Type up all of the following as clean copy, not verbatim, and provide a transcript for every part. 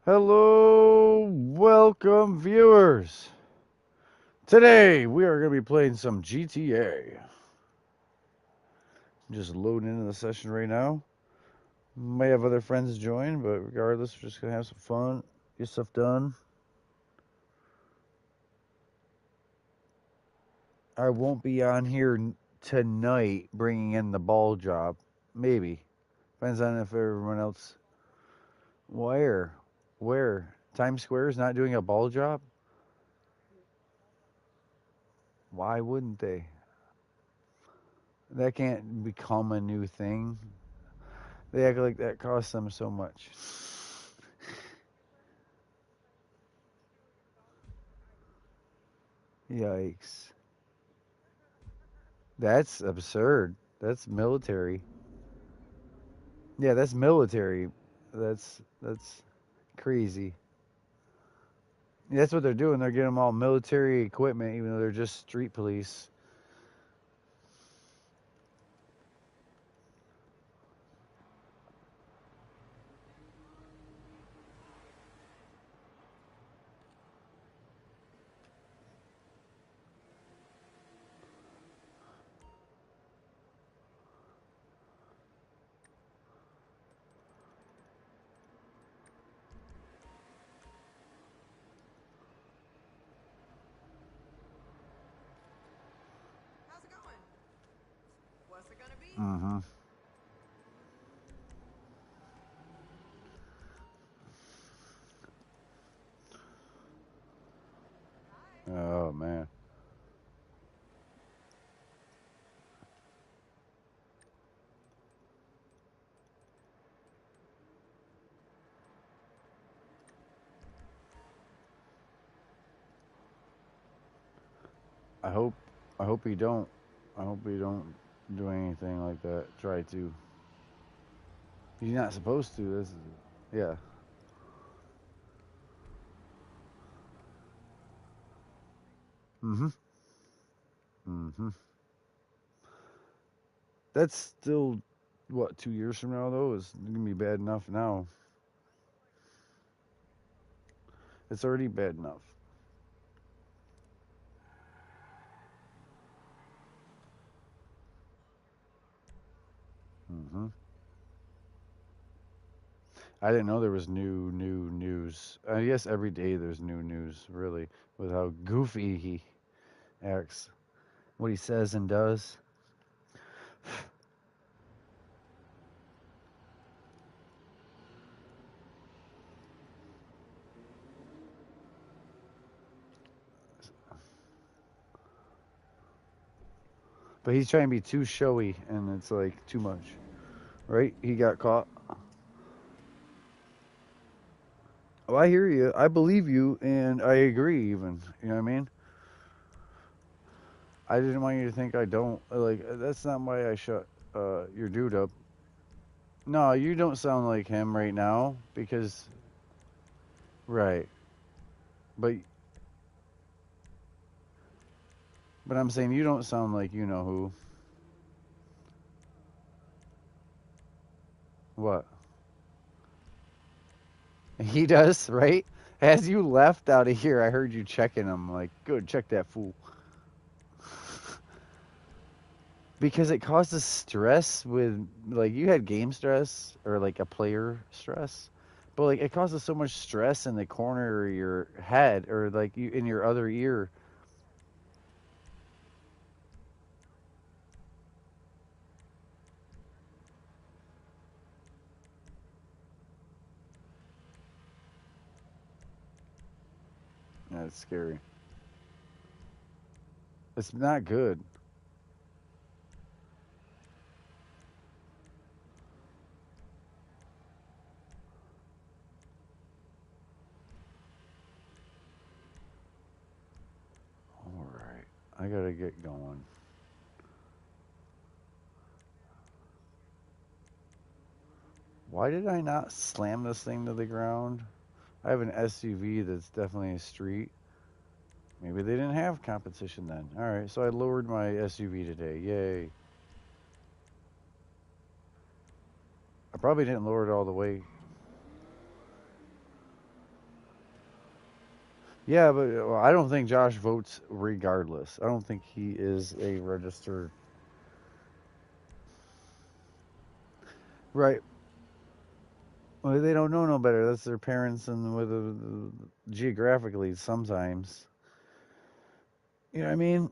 Hello, welcome viewers. Today we are going to be playing some GTA. Just loading into the session right now. May have other friends join, but regardless, we're just going to have some fun, get stuff done. I won't be on here tonight bringing in the ball job. Maybe. Depends on if everyone else. Where? Where? Times Square is not doing a ball job? Why wouldn't they? That can't become a new thing. They act like that costs them so much. Yikes. That's absurd. That's military. Yeah, that's military. That's crazy. That's what they're doing. They're getting them all military equipment, even though they're just street police. How's it going? What's it gonna be? Mm-hmm. Hi. Oh man. I hope I hope he don't. I hope he don't do anything like that. Try to. He's not supposed to. This is yeah. Mm-hmm. Mm-hmm. That's still what 2 years from now though. It's gonna be bad enough now. It's already bad enough. Mm-hmm. I didn't know there was new news. I guess every day there's new news, really, with how goofy he acts, what he says and does. But he's trying to be too showy, and it's like too much, right? He got caught. Oh, I hear you. I believe you, and I agree. Even you know what I mean. I didn't want you to think I don't. Like that's not why I shut your dude up. No, you don't sound like him right now because right. But I'm saying you don't sound like you know who. What? He does, right? As you left out of here, I heard you checking him. Like, good, check that fool. Because it causes stress with, like, you had game stress or like a player stress, but like it causes so much stress in the corner of your head or like you in your other ear. Yeah, it's scary. It's not good. All right, I gotta get going. Why did I not slam this thing to the ground? I have an SUV that's definitely a street. Maybe they didn't have competition then. All right, so I lowered my SUV today. Yay. I probably didn't lower it all the way. Yeah, but well, I don't think Josh votes regardless. I don't think he is a registered. Right. Well, they don't know no better. That's their parents and with geographically sometimes. You know what I mean?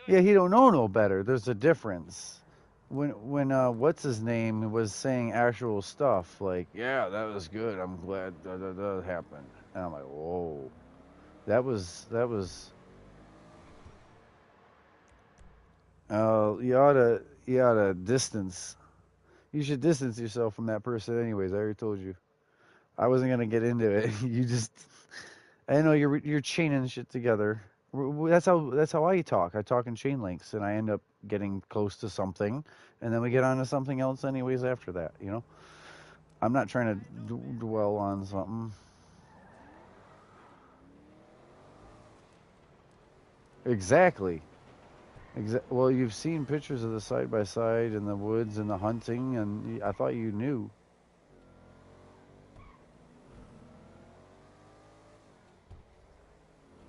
Yeah, he don't know no better. There's a difference. When what's his name was saying actual stuff like, yeah, that was good. I'm glad that happened. And I'm like, whoa, that was. You oughta distance. You should distance yourself from that person, anyways. I already told you. I wasn't gonna get into it. You just, I know you're chaining shit together. That's how I talk. I talk in chain links, and I end up getting close to something, and then we get on to something else, anyways. After that, I'm not trying to dwell on something. Exactly. Well, you've seen pictures of the side by side and the woods and the hunting, and I thought you knew.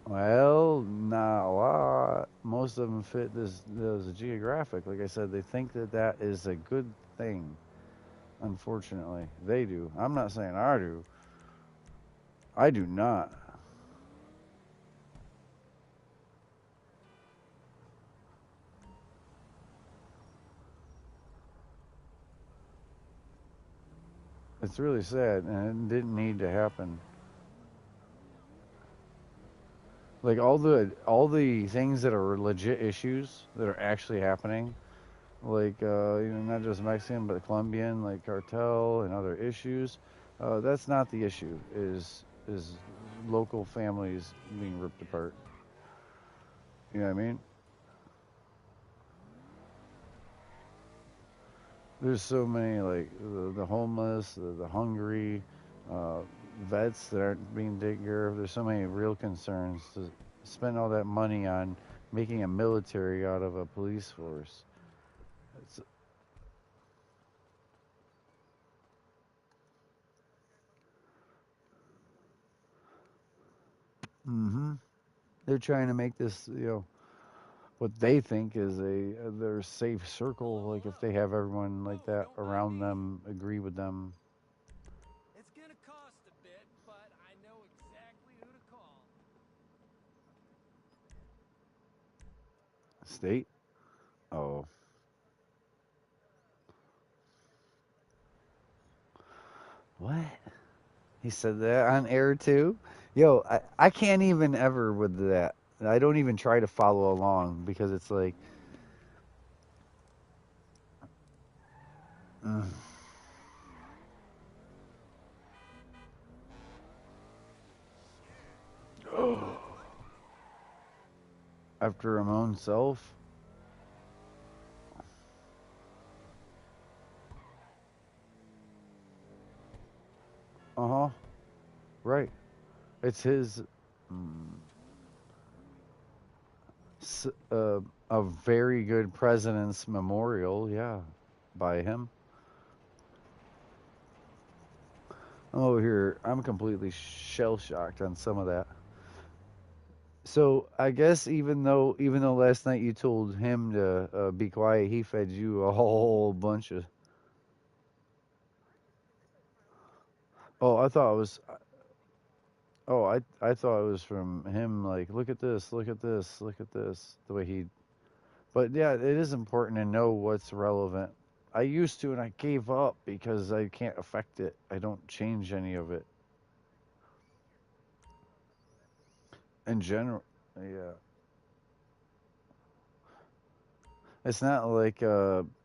Well, not a lot. Most of them fit this geographic. Like I said, they think that that is a good thing. Unfortunately, they do. I'm not saying I do. I do not. It's really sad, and it didn't need to happen. Like all the things that are legit issues that are actually happening, like not just Mexican but Colombian, like cartel and other issues. That's not the issue. Is local families being ripped apart. You know what I mean? There's so many like the homeless, the hungry, uh, vets that aren't being taken care of. There's so many real concerns to spend all that money on making a military out of a police force. It's, mm-hmm. They're trying to make this, what they think is their safe circle. Like if they have everyone like that Don't mind around me. them, agree with them. It's gonna cost a bit, but I know exactly who to call. State? Oh, what? He said that on air too. Yo, I can't even ever with that. I don't even try to follow along because it's like, ugh. After Ramon's self. Uh huh. Right. It's his. Mm, s- uh, a very good president's memorial. Yeah, by him. I'm over here. I'm completely shell shocked on some of that. So I guess even though last night you told him to be quiet, he fed you a whole bunch of. Oh, I thought it was. Oh, I thought it was from him. Like, look at this, look at this, look at this. The way he. But yeah, it is important to know what's relevant. I used to, and I gave up because I can't affect it. I don't change any of it in general. Yeah, it's not like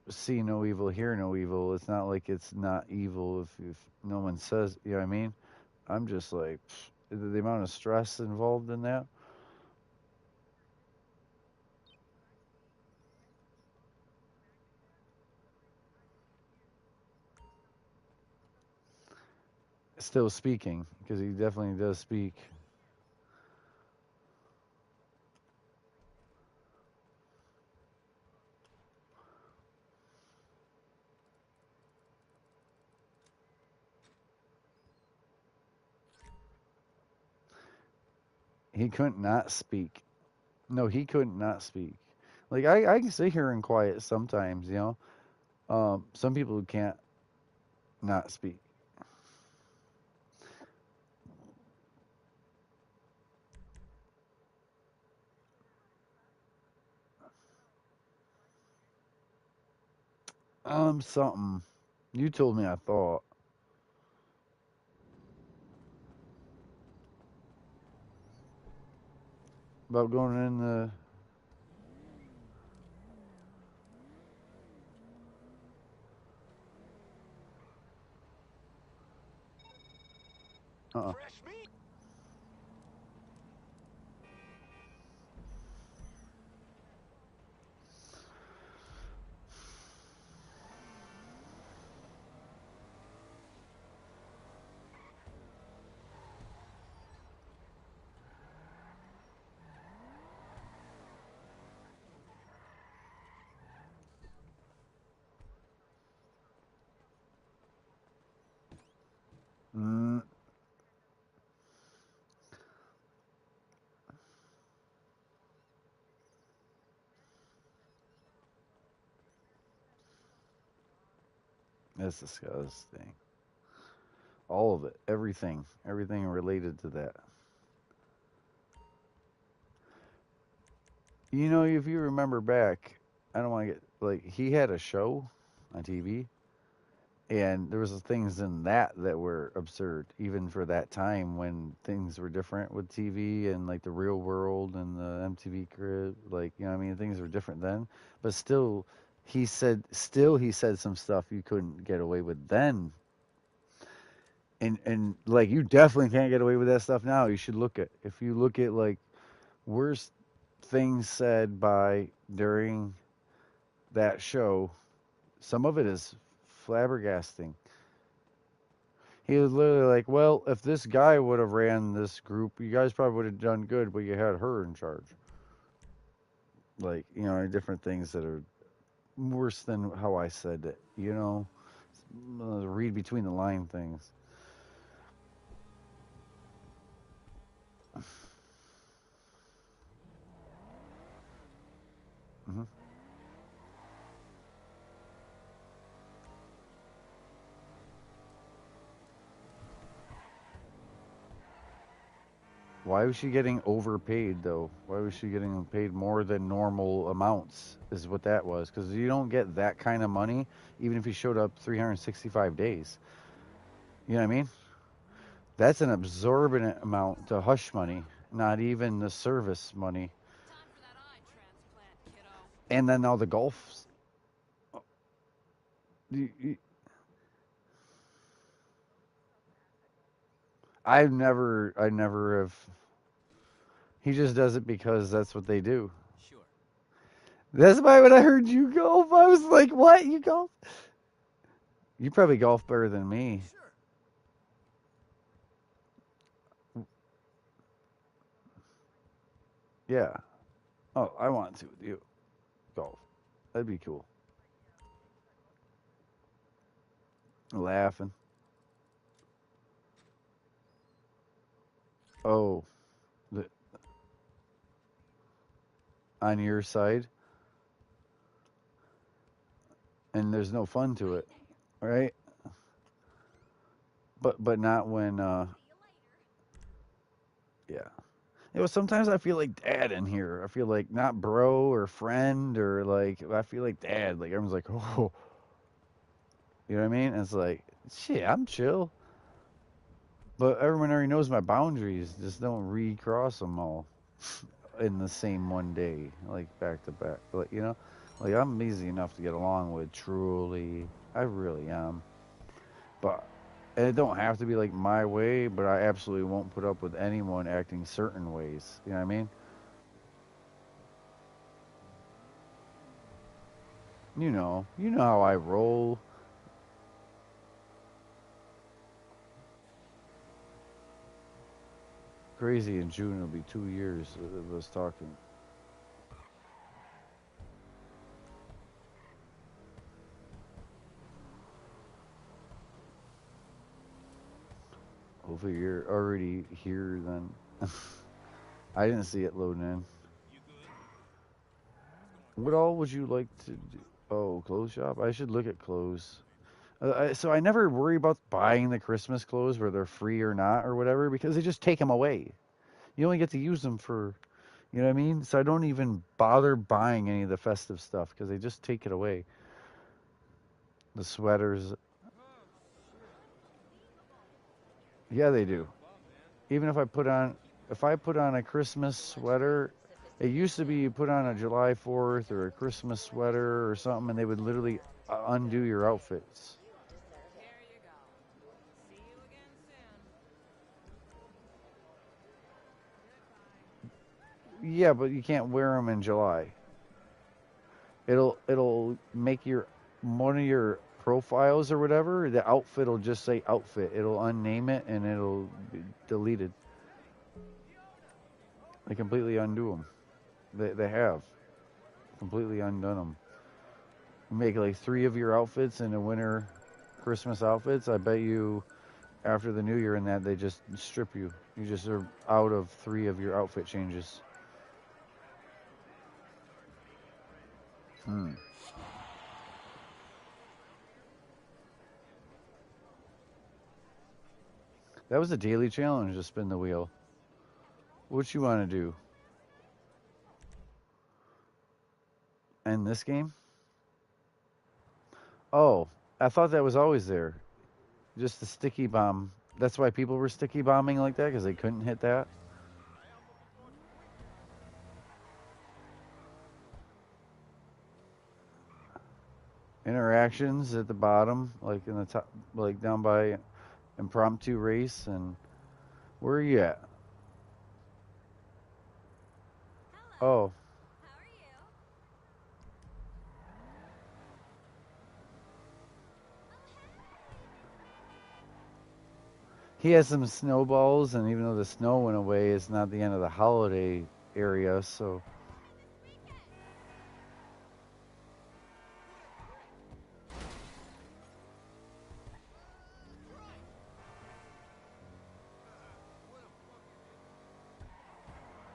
see no evil, hear no evil. It's not like it's not evil if no one says. You know what I mean? I'm just like the amount of stress involved in that. Still speaking because he definitely does speak. He couldn't not speak. No, he couldn't not speak. Like I can sit here and quiet sometimes, you know. Some people can't not speak. Something. You told me I thought about going in the. Uh. Fresh meat. Mm, that's disgusting. All of it, everything related to that. You know, if you remember back, I don't want to get like he had a show on TV, and there was things in that that were absurd, even for that time when things were different with TV and like the Real World and the MTV Crib. Like you know, what I mean, things were different then, but still he said some stuff you couldn't get away with then. And like you definitely can't get away with that stuff now. You should look at if you look at like worst things said by during that show. Some of it is flabbergasting. He was literally like, "Well, if this guy would have ran this group, you guys probably would have done good, but you had her in charge." Like, you know, different things that are worse than how I said it. You know, read between the line things. Hmm. Why was she getting overpaid though? Why was she getting paid more than normal amounts? Is what that was because you don't get that kind of money even if you showed up 365 days. You know what I mean? That's an absorbent amount to hush money, not even the service money. Time for that eye transplant, kiddo. And then all the golf. I never have. He just does it because that's what they do. Sure. That's why when I heard you golf, I was like, "What? You golf? You probably golf better than me." Sure. Yeah. Oh, I want to with you golf. That'd be cool. Laughing. Oh, the, on your side, and there's no fun to it, right? But not when yeah. You know, sometimes I feel like dad in here. I feel like not bro or friend or like I feel like dad. Like everyone's like, oh, you know what I mean? And it's like, shit, I'm chill, but everyone already knows my boundaries. Just don't recross them all in the same one day, like back to back. Like you know, like I'm easy enough to get along with. Truly, I really am. But and it don't have to be like my way. But I absolutely won't put up with anyone acting certain ways. You know what I mean? You know how I roll. Crazy in June it'll be 2 years of us talking. Hopefully you're already here then. I didn't see it loading in. You good? What all would you like to do? Oh, clothes shop? I should look at clothes. So I never worry about buying the Christmas clothes, whether they're free or not or whatever, because they just take them away. You only get to use them for, you know what I mean? So I don't even bother buying any of the festive stuff because they just take it away. The sweaters, Oh shit. yeah, they What do. a bum, man. Even if I put on a Christmas sweater, it used to be you put on a July 4th or a Christmas sweater or something, and they would literally undo your outfits. Here you go. See you again soon. Yeah, but you can't wear them in July. It'll make your one of your profiles or whatever. The outfit will just say outfit. It'll unname it and it'll be deleted. They completely undo them. They have completely undone them. Make like 3 of your outfits into winter Christmas outfits. I bet you after the new year and that they just strip you. You just are out of 3 of your outfit changes. Hmm. That was a daily challenge to spin the wheel. What you want to do? End this game? Oh, I thought that was always there. Just the sticky bomb. That's why people were sticky bombing like that because they couldn't hit that. Interactions at the bottom, like in the top, like down by impromptu race. And where are you at? Oh, he has some snowballs, and even though the snow went away, it's not the end of the holiday area. So,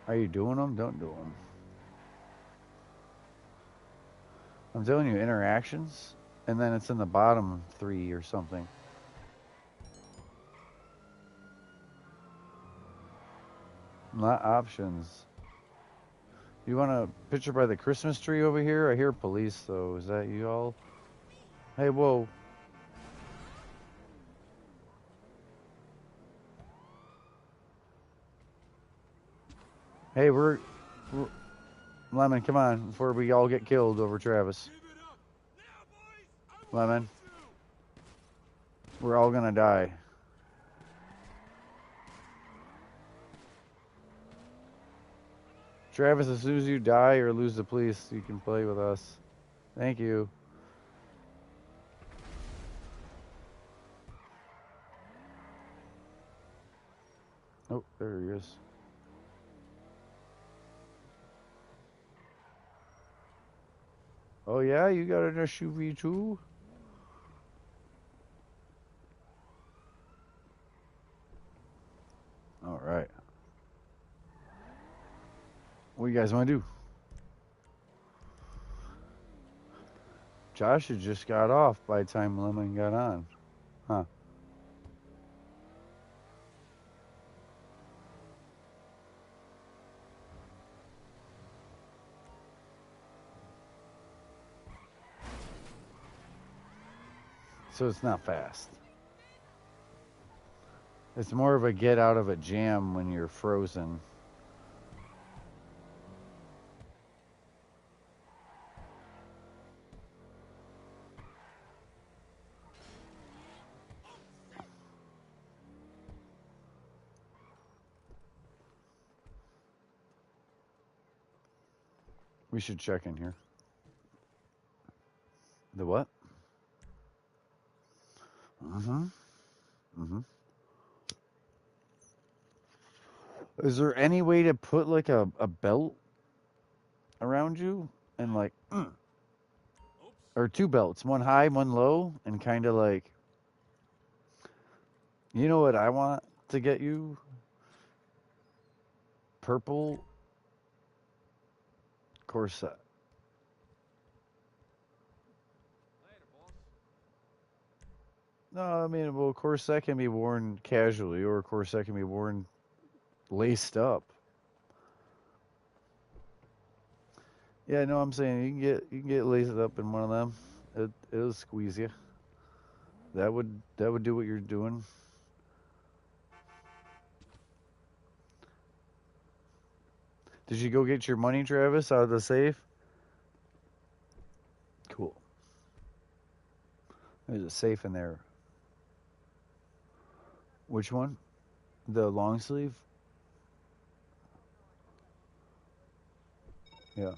are you doing them? Don't do them. I'm telling you, interactions, and then it's in the bottom 3 or something. Not options. You want a picture by the Christmas tree over here? I hear police, though. Is that you all? Hey, whoa. Hey, we're Lemon, come on, before we all get killed over Travis. Lemon, we're all gonna die. Travis, as soon as you die or lose the police, you can play with us. Thank you. Oh, there he is. Oh, yeah? You got an SUV too? All right. What do you guys want to do? Josh had just got off by the time Lemon got on. Huh. So it's not fast. It's more of a get out of a jam when you're frozen. We should check in here. The what? Mm-hmm. Mm-hmm. Is there any way to put like a belt around you and like, or 2 belts, one high, one low, and kind of like, you know what I want to get you? Purple corset. Later, boss. No, I mean, well, corset can be worn casually, or corset can be worn laced up. Yeah, no, I'm saying you can get laced up in one of them. It'll squeeze you. That would do what you're doing. Did you go get your money, Travis, out of the safe? Cool. There's a safe in there. Which one? The long sleeve? Yeah.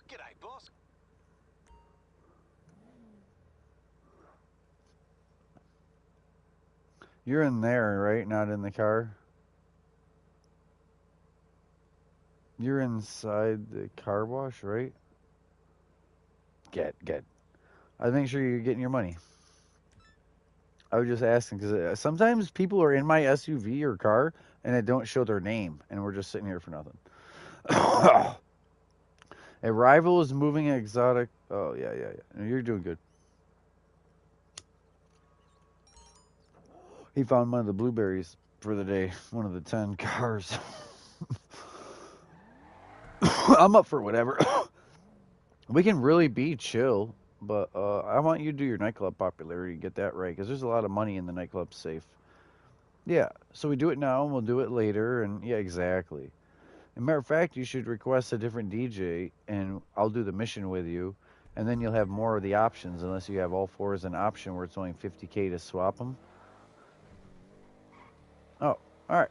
G'day, boss. You're in there, right? Not in the car. You're inside the car wash, right? Get. I make sure you're getting your money. I was just asking because sometimes people are in my SUV or car and it don't show their name, and we're just sitting here for nothing. A rival is moving an exotic. Oh yeah. You're doing good. He found one of the blueberries for the day. One of the 10 cars. I'm up for whatever. We can really be chill, but I want you to do your nightclub popularity and get that right because there's a lot of money in the nightclub safe. Yeah, so we do it now and we'll do it later, and yeah, exactly. As a matter of fact, you should request a different DJ, and I'll do the mission with you, and then you'll have more of the options. Unless you have all four as an option, where it's only 50K to swap them. Oh, all right.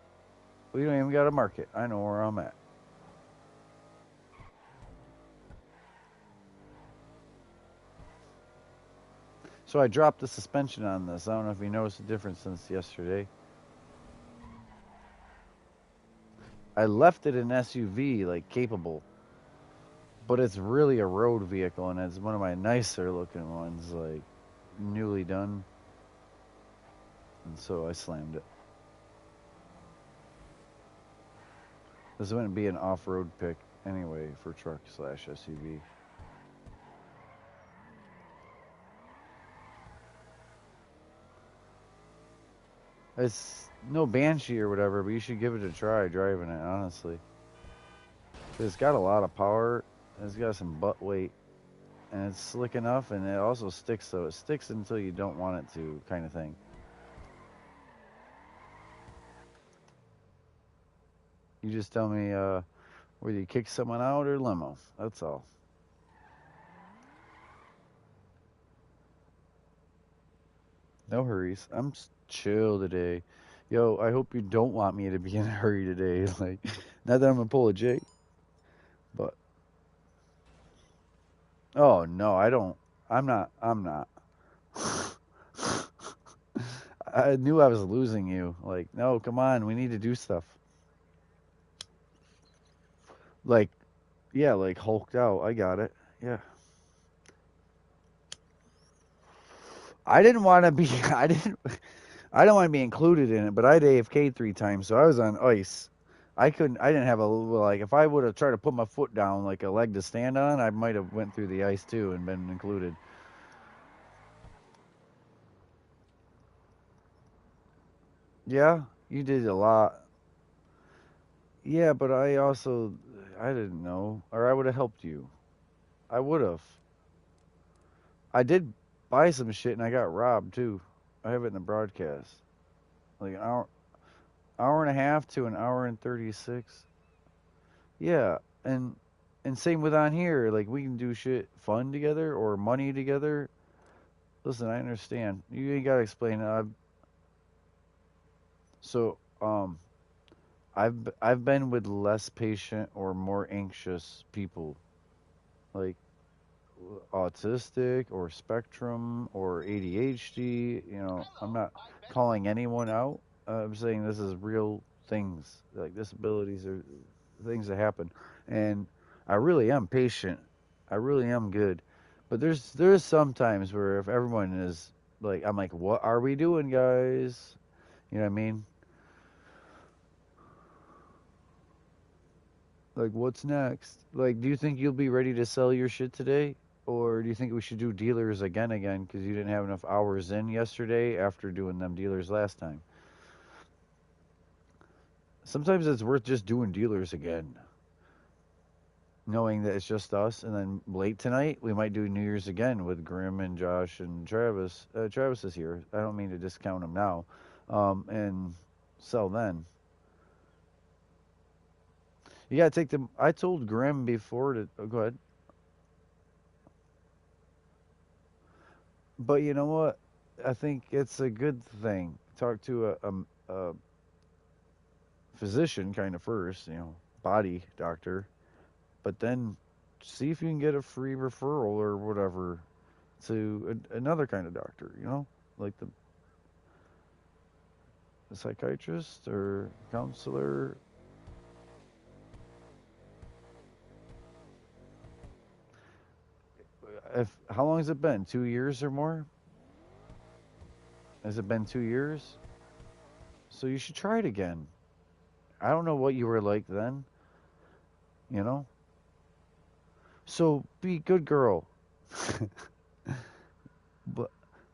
We don't even got to mark it. I know where I'm at. So I dropped the suspension on this. I don't know if you noticed the difference since yesterday. I left it in SUV, like capable, but it's really a road vehicle, and it's one of my nicer looking ones, like newly done. And so I slammed it. This wouldn't be an off-road pick anyway for truck slash SUV. It's no Banshee or whatever, but you should give it a try driving it, honestly. It's got a lot of power, and it's got some butt weight, and it's slick enough, and it also sticks, so it sticks until you don't want it to, kind of thing. You just tell me whether you kick someone out or limo. That's all. No hurries. I'm chill today. Yo, I hope you don't want me to be in a hurry today. Like, not that I'm gonna pull a J, but oh no, I don't. I'm not. I'm not. I knew I was losing you. Like, no, come on, we need to do stuff. Like, yeah, like hulked out. I got it. Yeah. I didn't want to be. I didn't. I don't want to be included in it, but I'd AFK 3 times, so I was on ice. I couldn't. I didn't have a like. If I would have tried to put my foot down like a leg to stand on, I might have went through the ice too and been included. Yeah, you did a lot. Yeah, but I didn't know, or I would have helped you. I would have. I did buy some shit and I got robbed too. I have it in the broadcast. Like an hour and a half to an hour and 36. Yeah, and same with on here. Like we can do shit fun together or money together. Listen, I understand. You ain't gotta explain it. So I've been with less patient or more anxious people, like autistic or spectrum or ADHD. You know, I'm not calling anyone out. I'm saying this is real things. Like disabilities are things that happen, and I really am patient. I really am good, but there's some times where if everyone is like, I'm like, what are we doing, guys? You know what I mean? Like, what's next? Like, do you think you'll be ready to sell your shit today? Or do you think we should do dealers again because you didn't have enough hours in yesterday after doing them dealers last time? Sometimes it's worth just doing dealers again, knowing that it's just us. And then late tonight, we might do New Year's again with Grim and Josh and Travis. Travis is here. I don't mean to discount him now. And sell then. You gotta take them. I told Grim before to. Oh, go ahead. But you know what? I think it's a good thing. Talk to a physician kind of first, body doctor, but then see if you can get a free referral or whatever to another kind of doctor, like the psychiatrist or counselor. If how long has it been? 2 years or more? Has it been 2 years? So you should try it again. I don't know what you were like then, you know. So be a good girl. but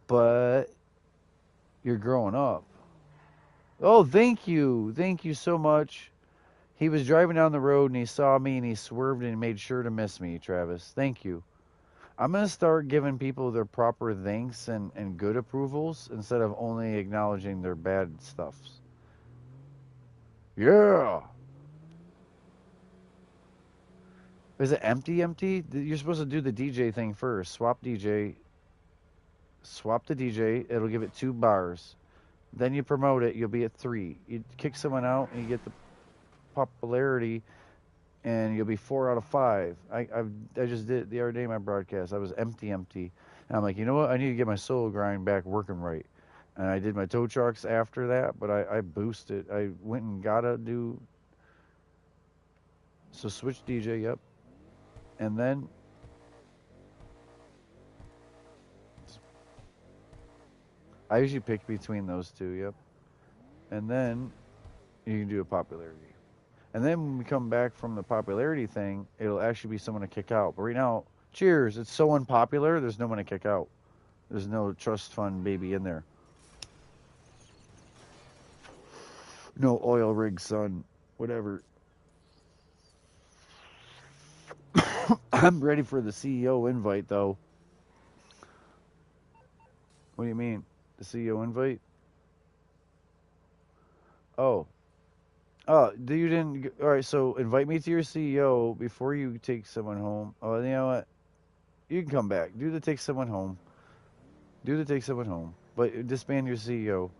but you're growing up. Oh, thank you so much. He was driving down the road and he saw me and he swerved and he made sure to miss me, Travis. Thank you. I'm gonna start giving people their proper thanks and good approvals instead of only acknowledging their bad stuffs. Yeah. Is it empty? Empty? You're supposed to do the DJ thing first. Swap DJ. Swap the DJ. It'll give it 2 bars. Then you promote it. You'll be at 3. You kick someone out and you get the popularity, and you'll be 4 out of 5. I just did it the other day in my broadcast. I was empty. And I'm like, you know what? I need to get my solo grind back working right. And I did my tow trucks after that, but I boosted. I went and got to do. So switch DJ, yep. And then I usually pick between those two, yep. And then you can do a popularity. And then when we come back from the popularity thing, it'll actually be someone to kick out. But right now, cheers, it's so unpopular, there's no one to kick out. There's no trust fund baby in there. No oil rig son, whatever. I'm ready for the CEO invite though. What do you mean? The CEO invite? Oh. Oh, you didn't. All right, so invite me to your CEO before you take someone home. Oh, you know what? You can come back. Do the take someone home. Do the take someone home. But disband your CEO.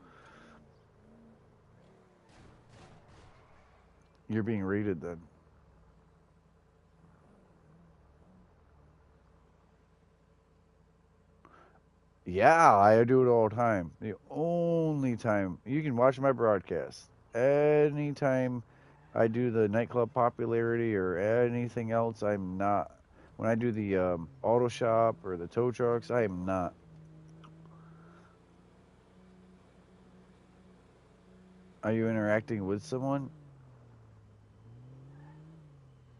You're being rated then. Yeah, I do it all the time. The only time you can watch my broadcast, anytime I do the nightclub popularity or anything else, I'm not. When I do the auto shop or the tow trucks, I am not. Are you interacting with someone?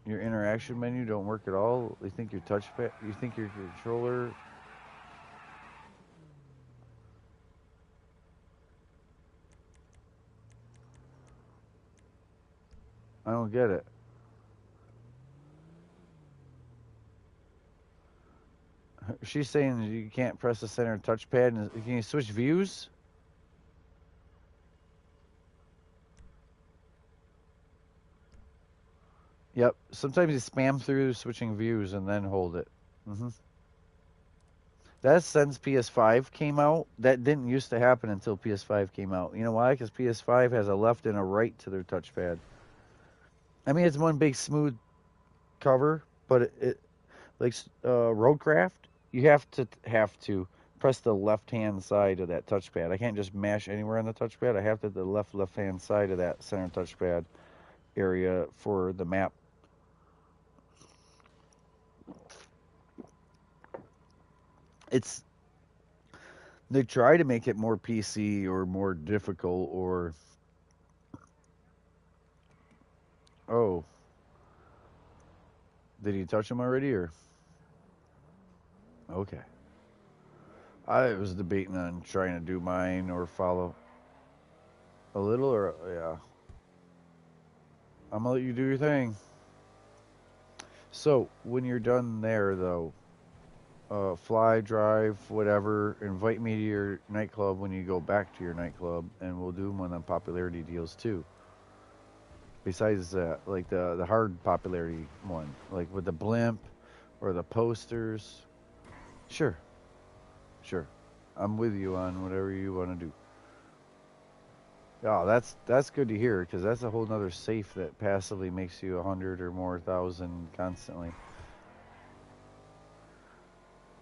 Your interaction menu don't work at all. You think your touchpad, you think your controller. I don't get it. She's saying you can't press the center touchpad. And can you switch views? Yep. Sometimes you spam through switching views and then hold it. hmm That's since PS5 came out. That didn't used to happen until PS5 came out. You know why? Because PS5 has a left and a right to their touchpad. I mean, it's one big smooth cover, but it like Roadcraft, you have to press the left hand side of that touchpad. I can't just mash anywhere on the touchpad. I have to the left hand side of that center touchpad area for the map. It's they try to make it more PC or more difficult or oh Did you touch them already, or okay? I was debating on trying to do mine or follow a little, or yeah. I'm gonna let you do your thing. So when you're done there, though, fly, drive, whatever. Invite me to your nightclub when you go back to your nightclub, and we'll do one on popularity deals too. Besides that, like the hard popularity one, like with the blimp or the posters. Sure, sure. I'm with you on whatever you want to do. Oh, that's good to hear because that's a whole nother safe that passively makes you 100 or more thousand constantly.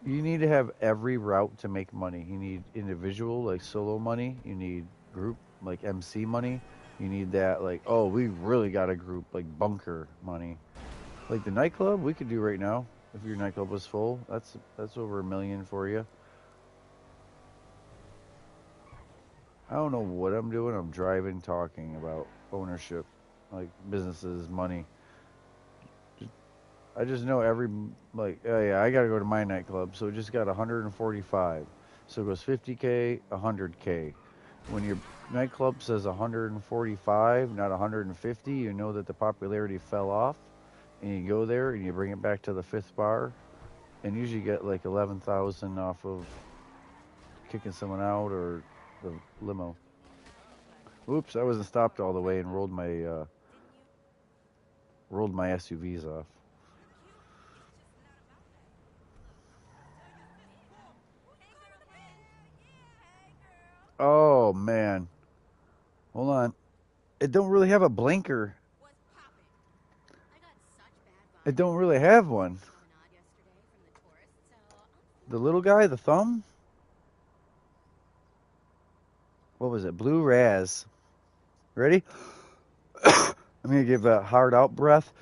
You need to have every route to make money. You need individual, like solo money. You need group, like MC money. You need that, like, oh, we really got a group, like bunker money. Like the nightclub, we could do right now. If your nightclub was full, that's over 1 million for you. I don't know what I'm doing. I'm driving, talking about ownership, like businesses, money. I just know every like oh yeah, I gotta go to my nightclub, so it just got 145. So it goes 50K, 100K. When your nightclub says 145, not 150, you know that the popularity fell off, and you go there and you bring it back to the fifth bar, and usually get like 11,000 off of kicking someone out or the limo. Oops, I wasn't stopped all the way and rolled my SUVs off. Oh man, hold on. It don't really have a blinker. It don't really have one. The little guy, the thumb? What was it? Blue Raz. Ready? I'm gonna give a hard out breath.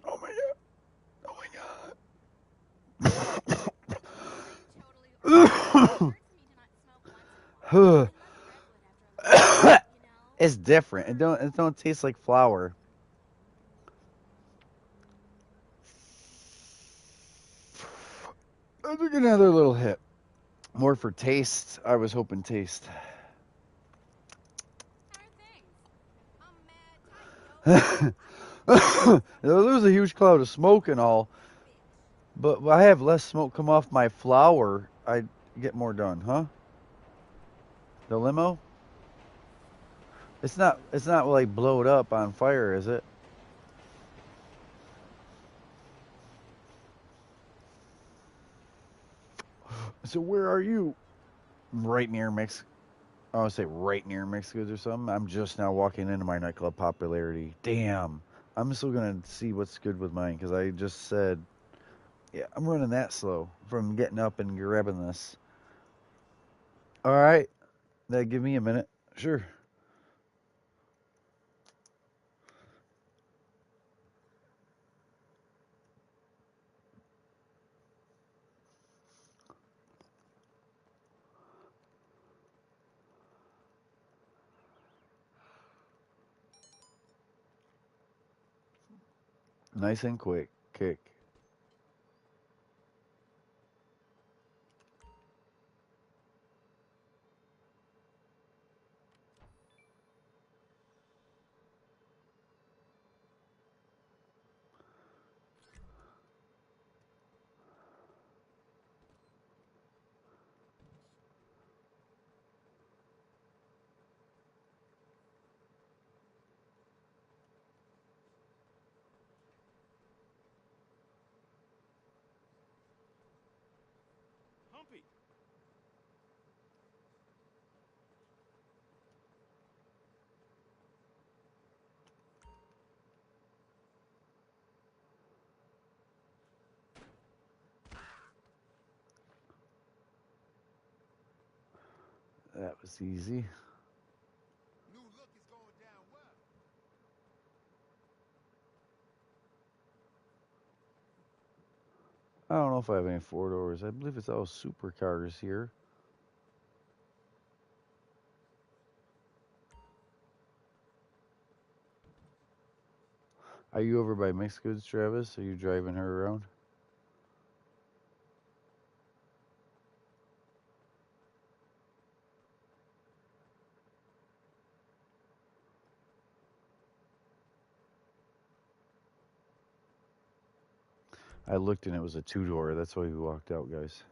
Oh my god. Oh my god. It's different. It don't taste like flour. I took another little hit. More for taste. I was hoping taste. There was a huge cloud of smoke and all, but I have less smoke come off my flour. I get more done, huh? The limo? It's not like blowed up on fire, is it? So where are you? Right near Mexico. I would say right near Mexico's or something. I'm just now walking into my nightclub popularity. Damn. I'm still gonna see what's good with mine because I just said, yeah, I'm running that slow from getting up and grabbing this. All right, that give me a minute. Sure. Nice and quick. Kick. Humpy. That was easy. New look is going down well. I don't know if I have any 4-doors. I believe it's all supercars here. Are you over by Mixed Goods, Travis? Are you driving her around? I looked and it was a 2-door. That's why we walked out, guys.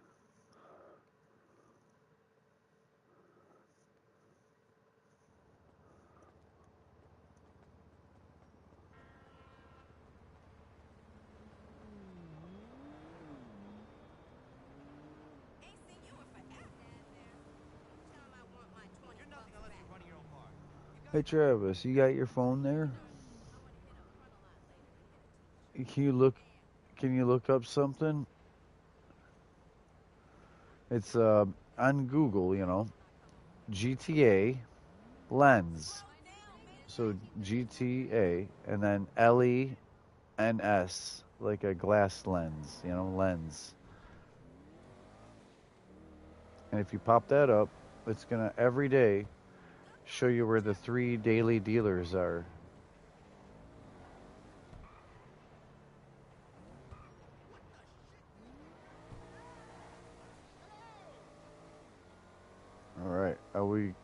Ain't seen you in forever. Tell him I want my 20 You're nothing bucks unless back. you're running your own car. Hey, Travis, you got your phone there? I want to hit up front a lot later to hit a teacher. Can you look? Can you look up something? It's on Google, you know, GTA lens. So GTA and then LENS, like a glass lens, you know, lens. And if you pop that up, it's gonna every day show you where the 3 daily dealers are. All right, are we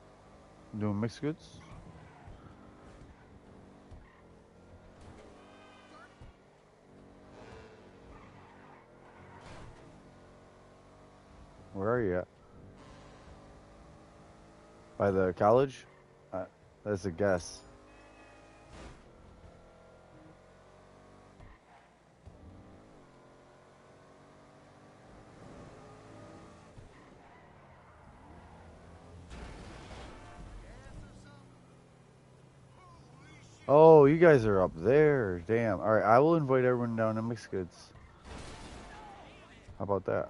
doing mixed goods? Where are you at? By the college? Uh, that's a guess. Oh, you guys are up there. Damn. All right, I will invite everyone down to mixed goods. How about that?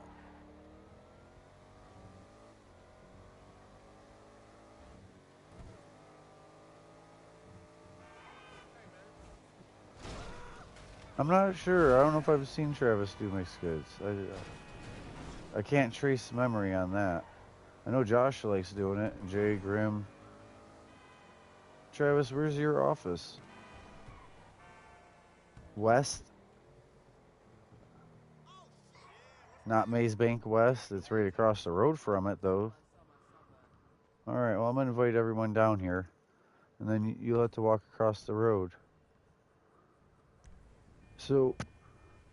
I'm not sure. I don't know if I've seen Travis do mixed goods. I can't trace memory on that. I know Josh likes doing it. Jay, Grim. Travis, where's your office? West? Not Maze Bank West. It's right across the road from it, though. All right, well, I'm going to invite everyone down here. And then you'll have to walk across the road. So,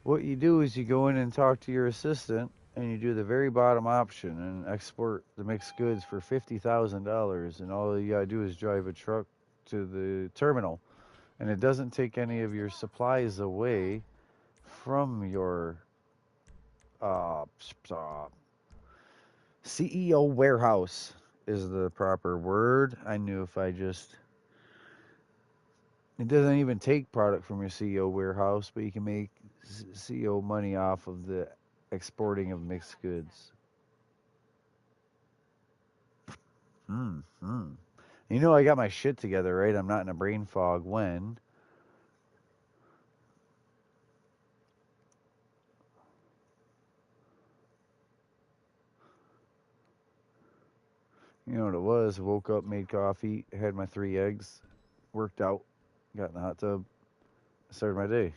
what you do is you go in and talk to your assistant, and you do the very bottom option and export the mixed goods for $50,000. And all you gotta do is drive a truck to the terminal, and it doesn't take any of your supplies away from your uh, CEO warehouse. Is the proper word. I knew if I just. It doesn't even take product from your CEO warehouse, but you can make CEO money off of the exporting of mixed goods. Hmm. You know, I got my shit together, right? I'm not in a brain fog when. You know what it was? Woke up, made coffee, had my 3 eggs, worked out, got in the hot tub, started my day.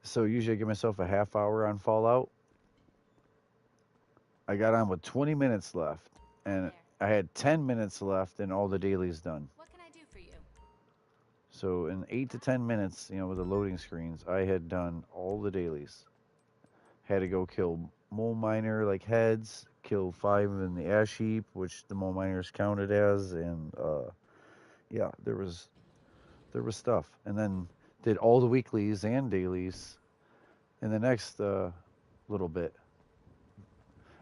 So usually I give myself a half hour on Fallout. I got on with 20 minutes left, and I had 10 minutes left, and all the dailies done. What can I do for you? So in 8 to 10 minutes, you know, with the loading screens, I had done all the dailies. Had to go kill mole miner like heads, kill 5 in the ash heap, which the mole miners counted as, and yeah, there was stuff, and then did all the weeklies and dailies in the next little bit.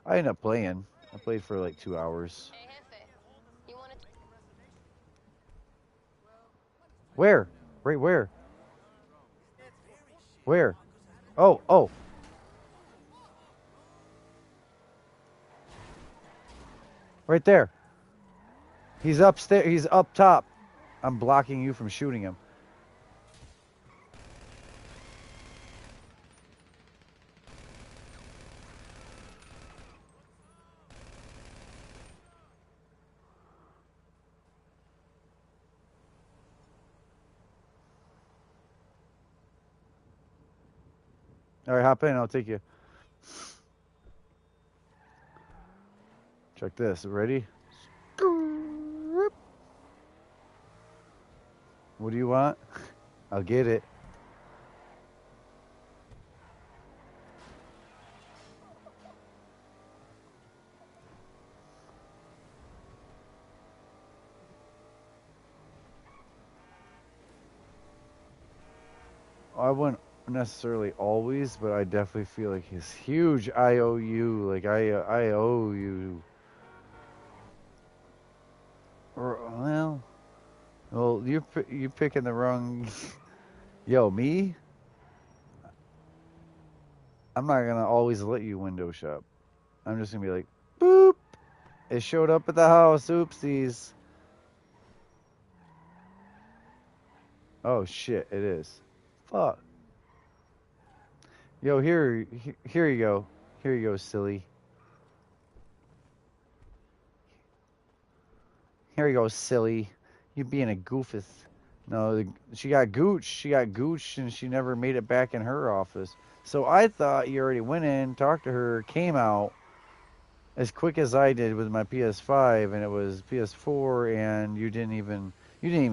I ended up playing. I played for like 2 hours. Hey, Jefe. You want to... Where? Right where? Where? Oh. Right there. He's upstairs. He's up top. I'm blocking you from shooting him. All right, hop in. I'll take you. Check this. Ready? What do you want? I'll get it. I wouldn't necessarily always, but I definitely feel like his huge IOU. Like I owe you. Or well, you picking the wrong. Yo, me? I'm not gonna always let you window shop. I'm just gonna be like, boop. It showed up at the house. Oopsies. Oh shit, it is. Fuck. Yo, here you go. Here you go, silly. Here you go, silly. You being a goofus. No, she got gooch. She got gooch, and she never made it back in her office. So I thought you already went in, talked to her, came out as quick as I did with my PS5, and it was PS4, and you didn't even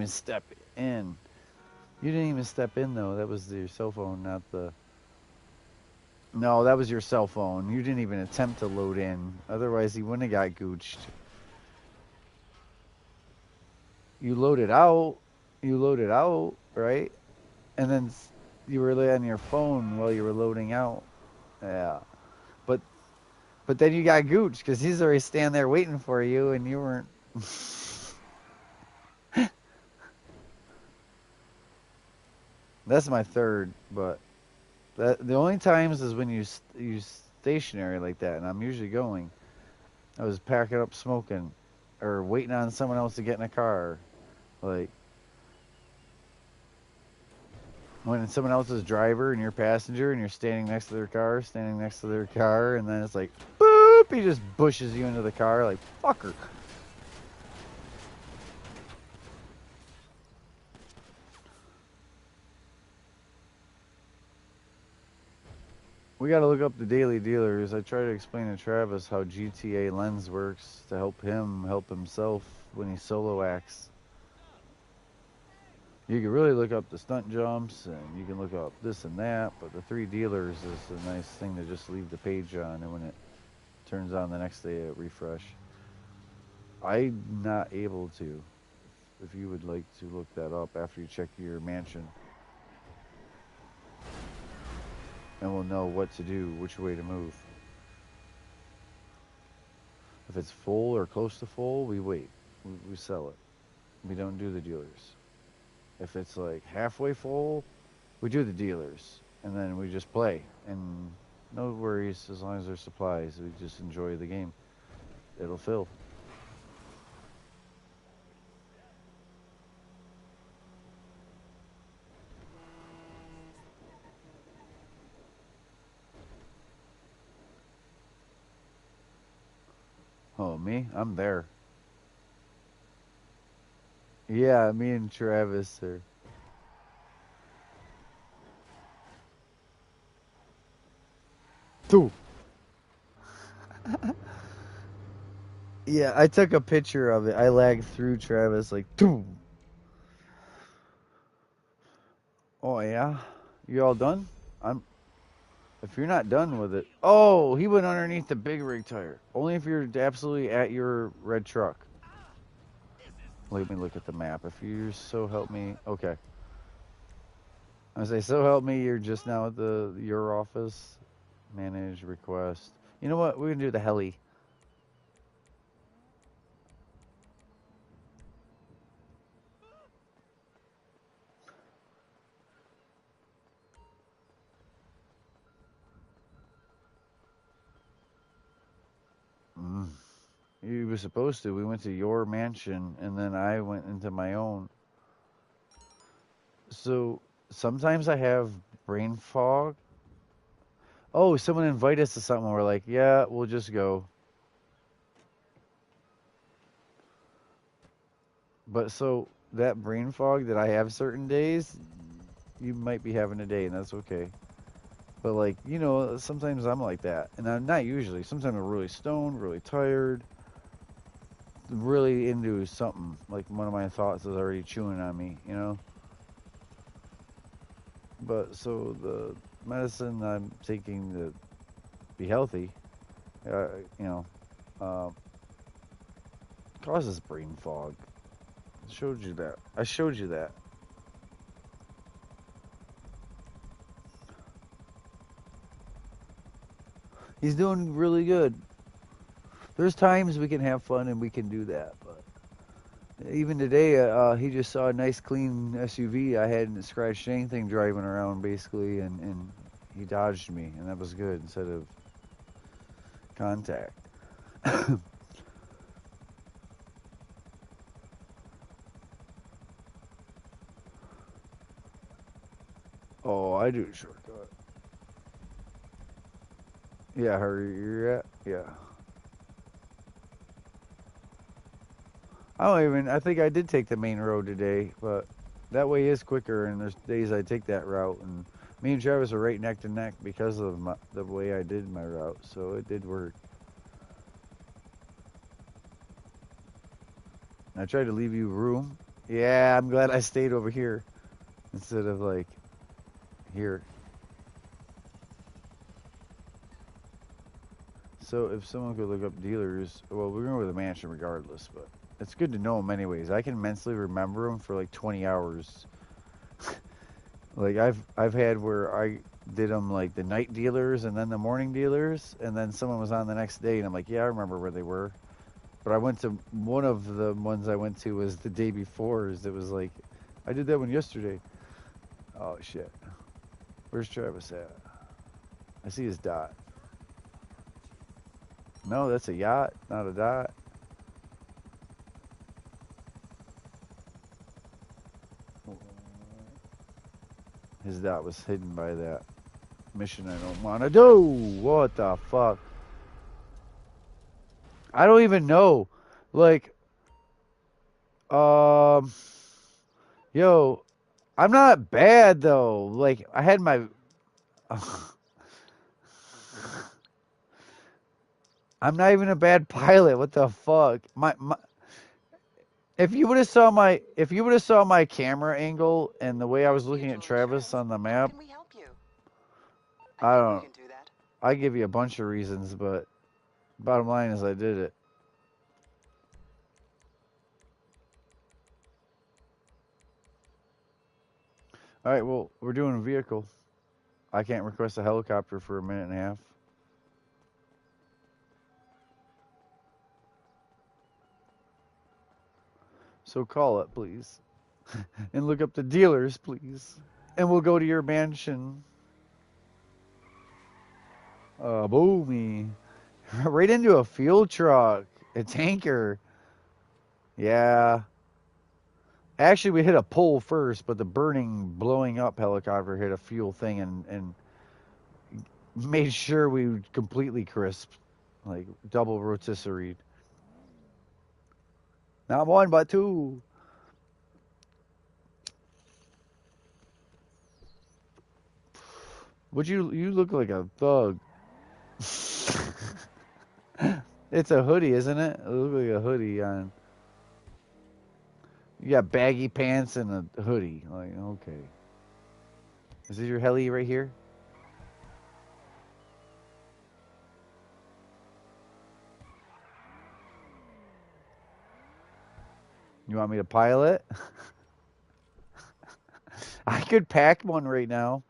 step in. You didn't even step in though. That was your cell phone, not the. No, that was your cell phone. You didn't even attempt to load in. Otherwise, he wouldn't have got gooched. You loaded out. You loaded out, right? And then you were on your phone while you were loading out. Yeah, but then you got gooched because he's already standing there waiting for you, and you weren't. That's my third, but the only times is when you stationary like that, and I'm usually going. I was packing up smoking, or waiting on someone else to get in a car, like when someone else is driver and you're passenger and you're standing next to their car, and then it's like, boop, he just pushes you into the car, like fucker. We got to look up the daily dealers. I try to explain to Travis how GTA Lens works to help him help himself when he solo acts. You can really look up the stunt jumps, and you can look up this and that, but the three dealers is a nice thing to just leave the page on, and when it turns on the next day at refresh. I'm not able to. If you would like to look that up after you check your mansion, and we'll know what to do, which way to move. If it's full or close to full, we wait. We sell it. We don't do the dealers. If it's like halfway full, we do the dealers, and then we just play. And no worries as long as there's supplies. We just enjoy the game. It'll fill. Oh, me? I'm there. Yeah, me and Travis are. Two. Yeah, I took a picture of it. I lagged through Travis like, two. Oh yeah, you all done? I'm. If you're not done with it, oh, he went underneath the big rig tire. Only if you're absolutely at your red truck. Let me look at the map. If you're so help me, okay. I say so help me. You're just now at your office. Manage request. You know what? We're gonna do the heli. Mm. You were supposed to. We went to your mansion, and then I went into my own. So sometimes I have brain fog. Oh, someone invite us to something. We're like, yeah, we'll just go. But so that brain fog that I have certain days, you might be having a day, and that's okay. But like, you know, sometimes I'm like that, and I'm not usually. Sometimes I'm really stoned, really tired, really into something. Like one of my thoughts is already chewing on me, you know. But so the medicine I'm taking to be healthy, you know, uh, causes brain fog. I showed you that. I showed you that. He's doing really good. There's times we can have fun and we can do that, but even today, he just saw a nice clean SUV. I hadn't scratched anything driving around basically, and he dodged me, and that was good instead of contact. Oh, I do shortcut. Yeah, where you're at? Yeah. I don't even. I think I did take the main road today, but that way is quicker. And there's days I take that route, and me and Travis are right neck to neck because of the way I did my route. So it did work. I tried to leave you room. Yeah, I'm glad I stayed over here instead of like here. So if someone could look up dealers, well, we're going with a mansion regardless, but it's good to know them anyways. I can mentally remember them for like 20 hours. Like I've had where I did them like the night dealers and then the morning dealers, and then someone was on the next day, and I'm like, yeah, I remember where they were. But I went to one of the ones I went to was the day before's. It was like, I did that one yesterday. Oh shit. Where's Travis at? I see his dot. No, that's a yacht, not a dot. His dot was hidden by that mission I don't want to do. What the fuck? I don't even know. Like, um, yo, I'm not bad though. Like, I had my. I'm not even a bad pilot. What the fuck? My if you would have saw my camera angle and the way I was looking at Travis on the map, Can we help you? I We don't. can do that. I give you a bunch of reasons, but bottom line is I did it. All right, well, we're doing a vehicle. I can't request a helicopter for a minute and a half. So call it, please. And look up the dealers, please. And we'll go to your mansion. Boomy. Right into a fuel truck. A tanker. Yeah. Actually, we hit a pole first, but the burning, blowing up helicopter hit a fuel thing and made sure we completely crisp. Like double rotisserie. Not one, but two. Would you look like a thug? It's a hoodie, isn't it? It looks like a hoodie on. You got baggy pants and a hoodie. Like, okay. Is this your heli right here? You want me to pilot? I could pack one right now.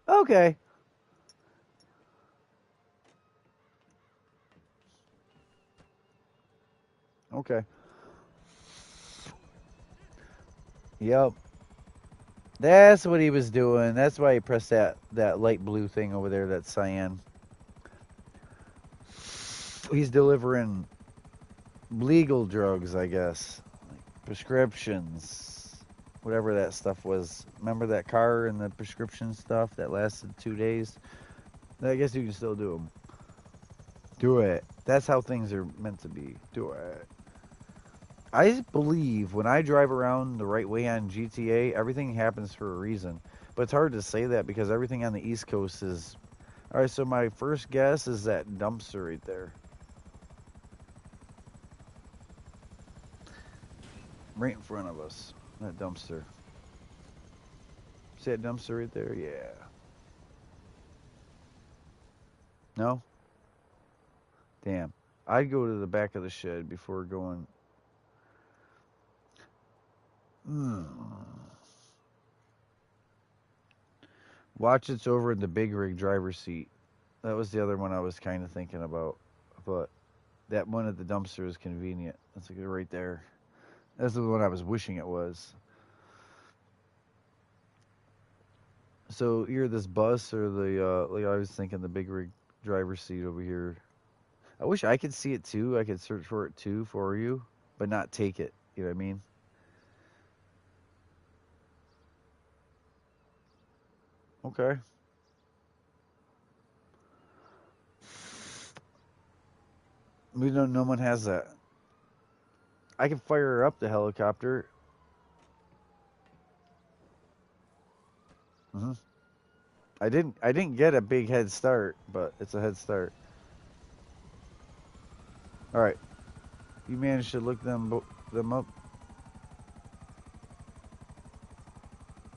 Okay. Okay. Yep. That's what he was doing. That's why he pressed that light blue thing over there, that cyan. He's delivering legal drugs, I guess. Like prescriptions. Whatever that stuff was. Remember that car and the prescription stuff that lasted 2 days? I guess you can still do them. Do it. That's how things are meant to be. Do it. I believe when I drive around the right way on GTA, everything happens for a reason. But it's hard to say that because everything on the East Coast is. All right, so my first guess is that dumpster right there. Right in front of us. That dumpster. See that dumpster right there? Yeah. No? Damn. I'd go to the back of the shed before going. Mm. Watch it's over in the big rig driver's seat. That was the other one I was kind of thinking about. But that one at the dumpster is convenient. That's like right there. That's the one I was wishing it was. So you're this bus or the like I was thinking the big rig driver's seat over here. I wish I could see it too. I could search for it too for you, but not take it. You know what I mean? Okay. We don't. No one has that. I can fire up the helicopter. Hmm. I didn't. I didn't get a big head start, but it's a head start. All right. You managed to look them up.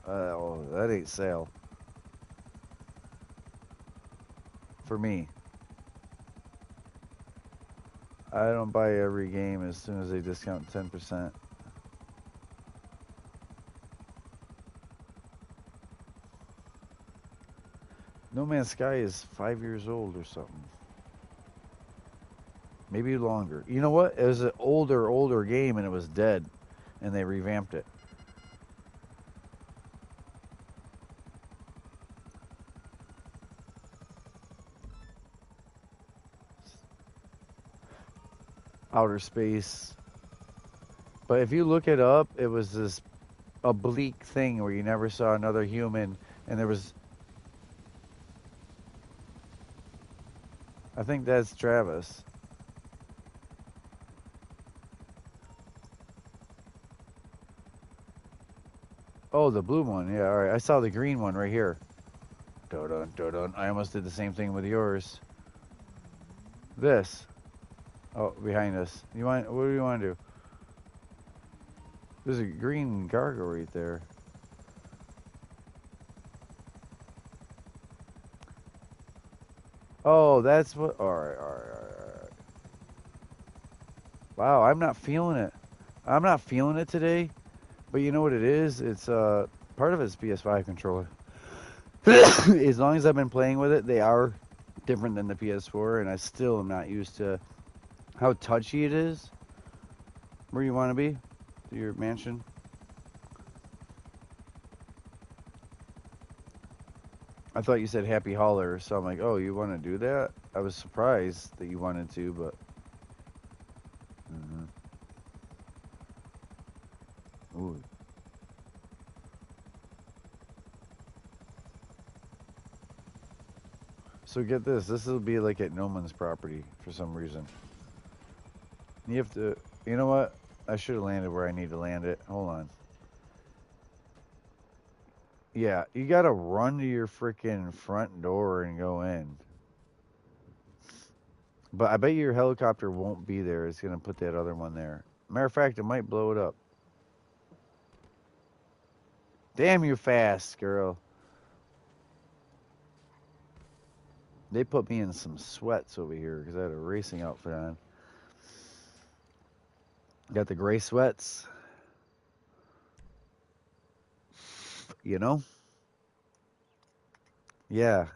Oh, that ain't sale for me. I don't buy every game as soon as they discount 10%. No Man's Sky is 5 years old or something. Maybe longer. You know what? It was an older game and it was dead, and they revamped it. Outer space. But if you look it up, it was this oblique thing where you never saw another human, and there was. I think that's Travis. Oh, the blue one. Yeah, all right. I saw the green one right here. Dun dun. I almost did the same thing with yours. This. Oh, behind us. You want? What do you want to do? There's a green gargoyle right there. Oh, that's what. All right. Wow, I'm not feeling it. I'm not feeling it today. But you know what it is? It's part of it's PS5 controller. As long as I've been playing with it, they are different than the PS4, and I still am not used to how touchy it is. Where you want to be? To your mansion? I thought you said Happy Holler, so I'm like, oh, you want to do that? I was surprised that you wanted to, but. Mhm. Ooh. So get this. This will be like at no man's property for some reason. You have to. You know what? I should have landed where I need to land it. Hold on. Yeah, you gotta run to your freaking front door and go in. But I bet your helicopter won't be there. It's gonna put that other one there. Matter of fact, it might blow it up. Damn, you fast, girl. They put me in some sweats over here because I had a racing outfit on. Got the gray sweats, you know? Yeah.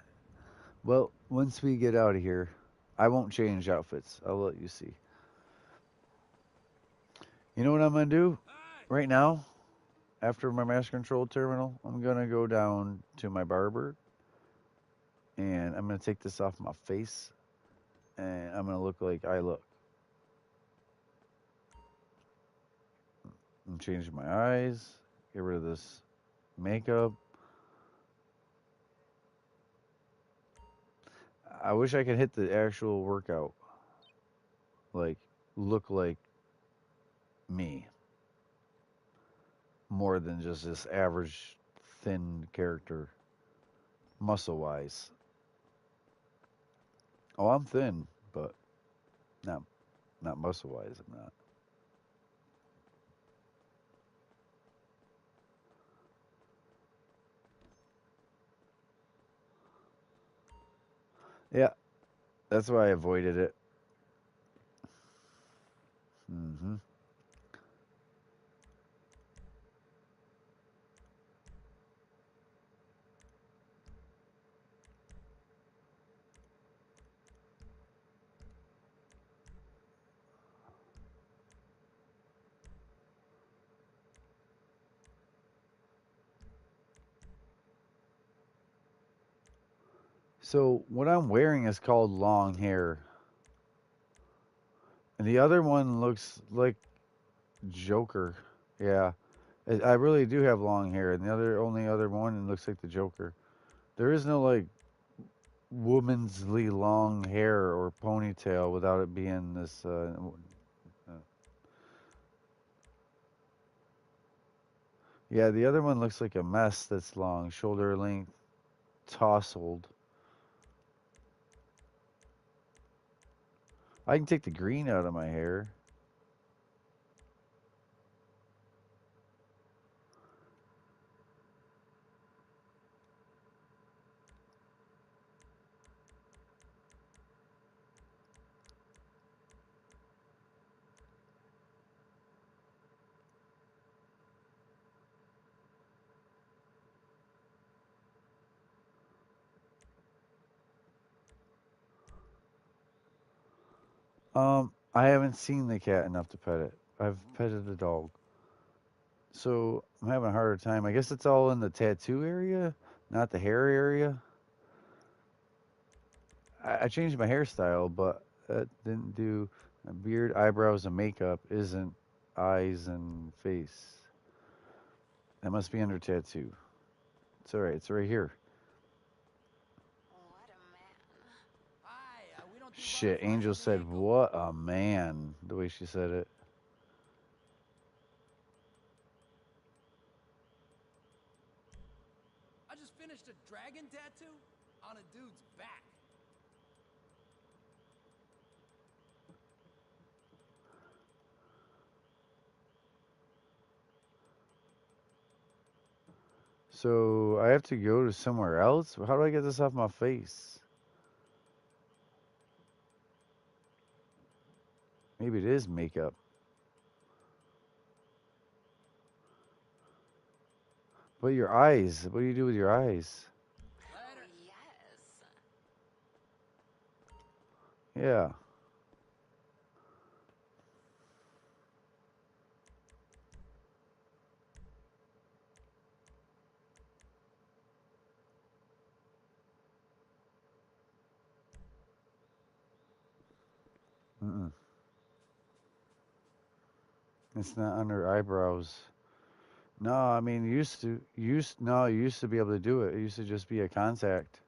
Well, once we get out of here, I won't change outfits. I'll let you see. You know what I'm gonna do Hey! right now? After my mass control terminal, I'm gonna go down to my barber and I'm gonna take this off my face and I'm gonna look like I look. I'm changing my eyes, get rid of this makeup. I wish I could hit the actual workout. Like, look like me more than just this average thin character, muscle wise. Oh, I'm thin, but not not muscle wise. I'm not. Yeah, that's why I avoided it. Hmm. So what I'm wearing is called long hair, and the other one looks like Joker. Yeah, I really do have long hair, and the only other one looks like the Joker. There is no like womansly long hair or ponytail without it being this. Yeah, the other one looks like a mess that's long, shoulder length, tousled. I can take the green out of my hair. I haven't seen the cat enough to pet it. I've petted the dog. So I'm having a harder time. I guess it's all in the tattoo area, not the hair area. I changed my hairstyle, but that didn't do. Beard, eyebrows, and makeup isn't eyes and face. That must be under tattoo. It's alright. It's right here. What a man. Hi, we don't do Shit, butterflies Angel on the said, ankle. "What a man!" The way she said it. I just finished a dragon tattoo on a dude's back. So I have to go to somewhere else. How do I get this off my face? Maybe it is makeup. But your eyes. What do you do with your eyes? Oh, Later. yes. Yeah. Mm-mm. It's not under eyebrows. No, I mean, you used to be able to do it. It used to just be a contact.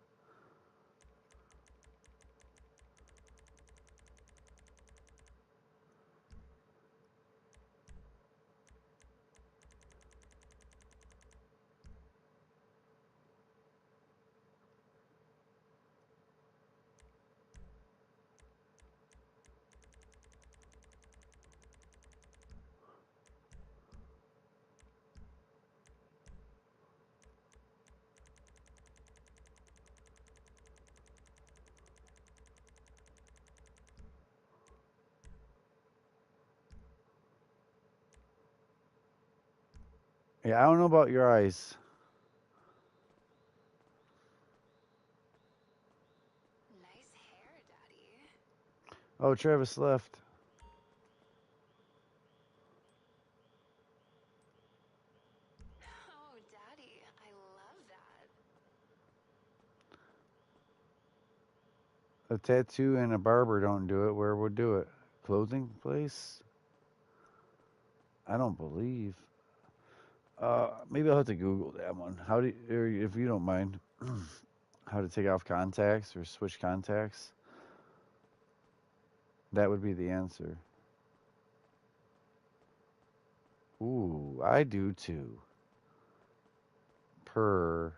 Yeah, I don't know about your eyes. Nice hair, Daddy. Oh, Travis left. Oh, Daddy, I love that. A tattoo and a barber don't do it. Where would do it? Clothing place? I don't believe. Maybe I'll have to Google that one. How do you, or if you don't mind, how to take off contacts or switch contacts? That would be the answer. Ooh, I do too. Purr,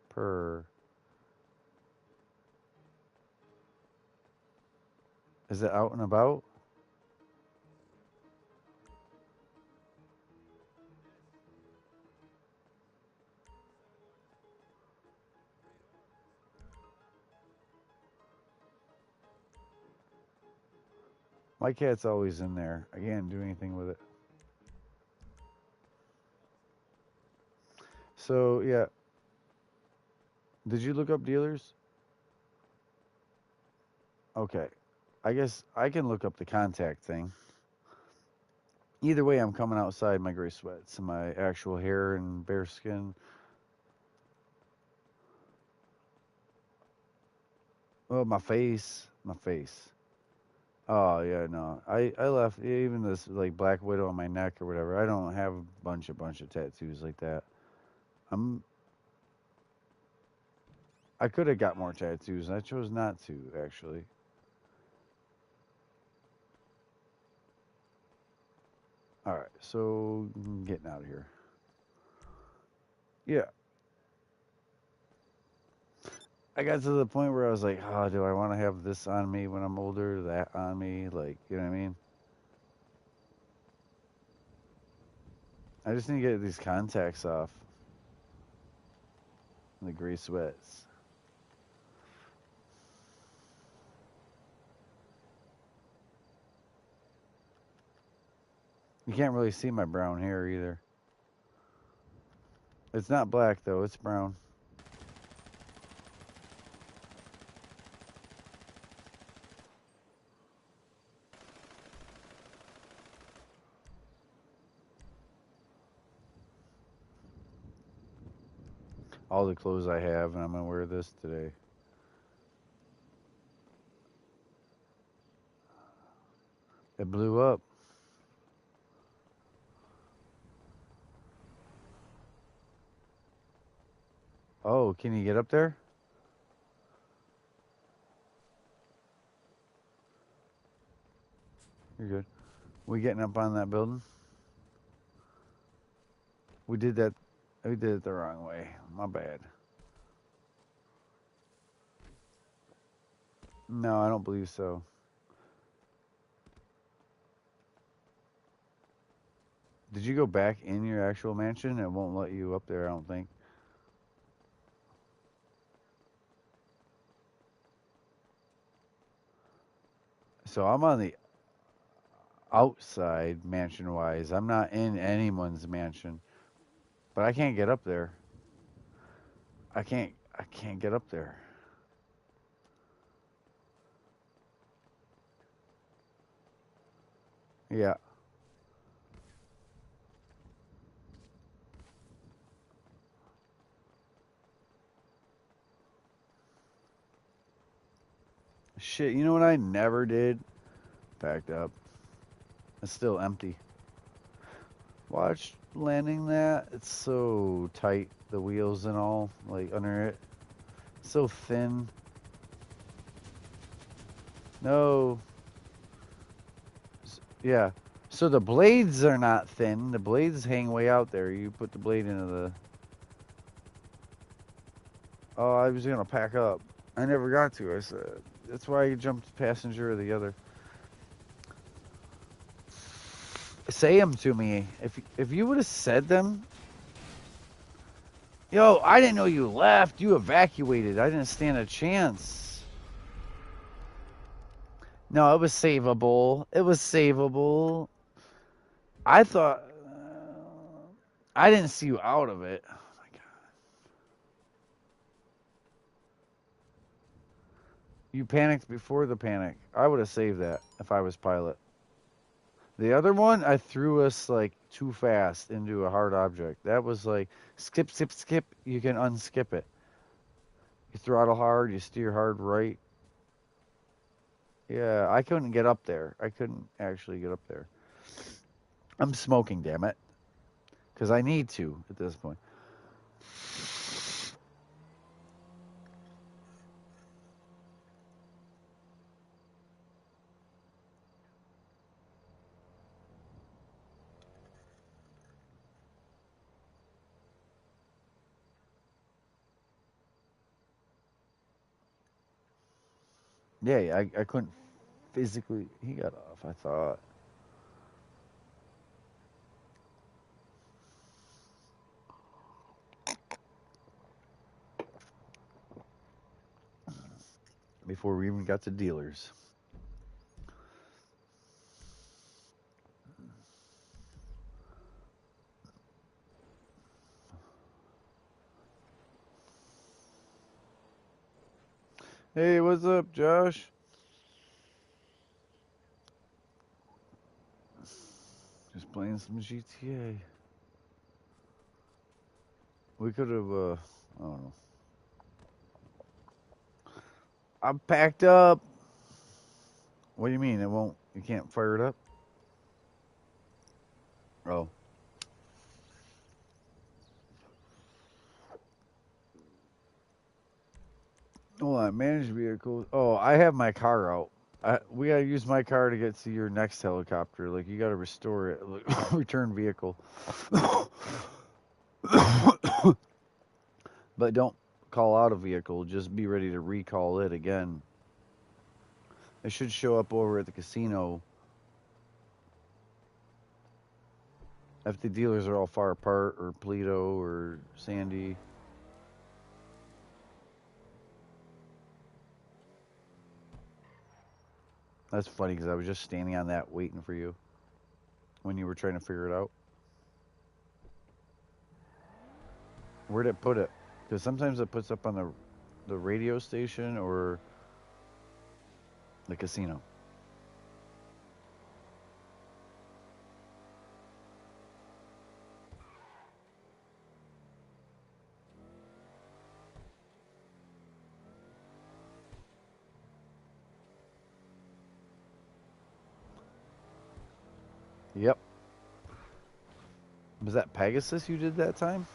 purr. Is it out and about? My cat's always in there. I can't do anything with it. So yeah, did you look up dealers? Okay, I guess I can look up the contact thing. Either way, I'm coming outside my gray sweats and my actual hair and bare skin. Oh, my face. Oh yeah, no. I left even this like black widow on my neck or whatever. I don't have a bunch of tattoos like that. I'm I could have got more tattoos. I chose not to actually. All right, so getting out of here. Yeah, I got to the point where I was like, oh, do I want to have this on me when I'm older? That on me, like you know what I mean? I just need to get these contacts off. The gray sweats. You can't really see my brown hair either. It's not black though, it's brown. All the clothes I have, and I'm gonna wear this today. It blew up. Oh, can you get up there? You're good. We getting up on that building? We did that. We did it the wrong way. My bad. No, I don't believe so. Did you go back in your actual mansion? It won't let you up there, I don't think. So I'm on the outside mansion wise. I'm not in anyone's mansion. But I can't get up there. I can't get up there. Yeah. Shit, you know what I never did? Packed up. It's still empty. Watch landing that. It's so tight, the wheels and all, like under it. So thin. No. Yeah. So the blades are not thin. The blades hang way out there. You put the blade into the. Oh, I was gonna pack up. I never got to. I said that's why I jumped passenger or the other. Say them to me. If you would have said them, yo, I didn't know you left. You evacuated. I didn't stand a chance. No, it was savable. It was savable. I thought I didn't see you out of it. Oh my god. You panicked before the panic. I would have saved that if I was pilot. The other one, I threw us like too fast into a hard object. That was like skip, skip, skip. You can unskip it. You throttle hard, you steer hard right. Yeah, I couldn't get up there. I couldn't actually get up there. I'm smoking, damn it. Because I need to at this point. Yeah, I couldn't physically. He got off. I thought. Before we even got to dealers. Hey, what's up, Josh? Just playing some GTA. We could have, I don't know. I'm packed up. What do you mean? It won't, you can't fire it up? Oh. Hold on, manage vehicles. Oh, I have my car out. We gotta use my car to get to your next helicopter. Like, you gotta restore it. Like, return vehicle. But don't call out a vehicle. Just be ready to recall it again. It should show up over at the casino. If the dealers are all far apart, or Polito, or Sandy. That's funny because I was just standing on that waiting for you when you were trying to figure it out. Where'd it put it? Because sometimes it puts up on the radio station or the casino. Yep. Was that Pegasus you did that time?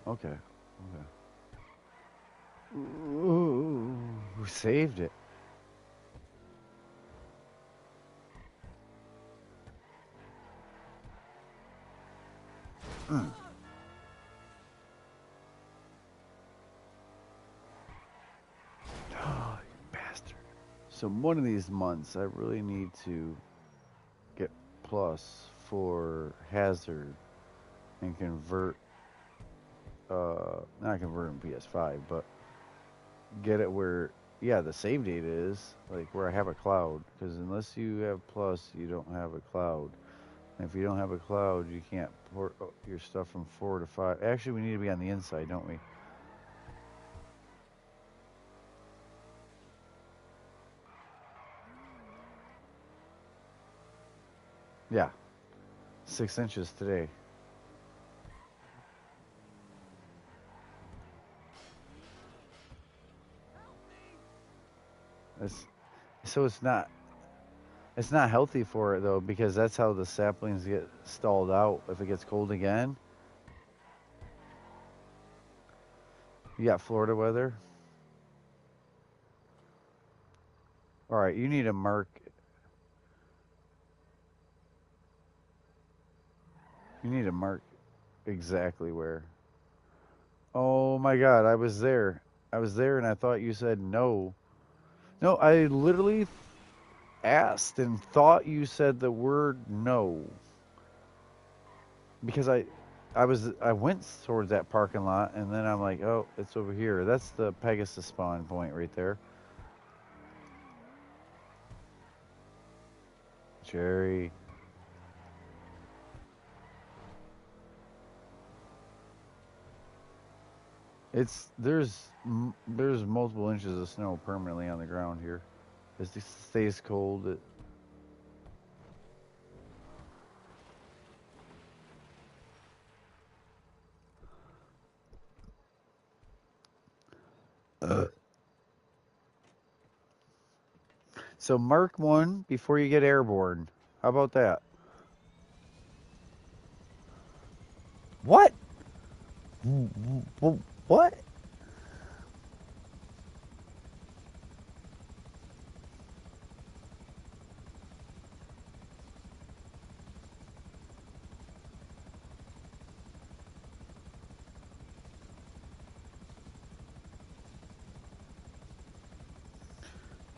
Okay. Okay. Ooh, who saved it? Mm. Oh, you bastard. So one of these months, I really need to get plus for hazard and convert, not convert in PS5, but get it where, yeah, the save data is, like where I have a cloud. Because unless you have plus, you don't have a cloud. And if you don't have a cloud, you can't port your stuff from 4 to 5. Actually, we need to be on the inside, don't we? Yeah, 6 inches today. It's, so it's not healthy for it though, because that's how the saplings get stalled out. If it gets cold again, you got Florida weather. All right, you need to mark. You need to mark exactly where. Oh my God, I was there. I was there, and I thought you said no. No, I literally asked and thought you said the word no, because I went towards that parking lot, and then I'm like, oh, it's over here. That's the Pegasus spawn point right there. Jerry. There's multiple inches of snow permanently on the ground here. It stays cold. Uh, so mark one before you get airborne. How about that? What? What?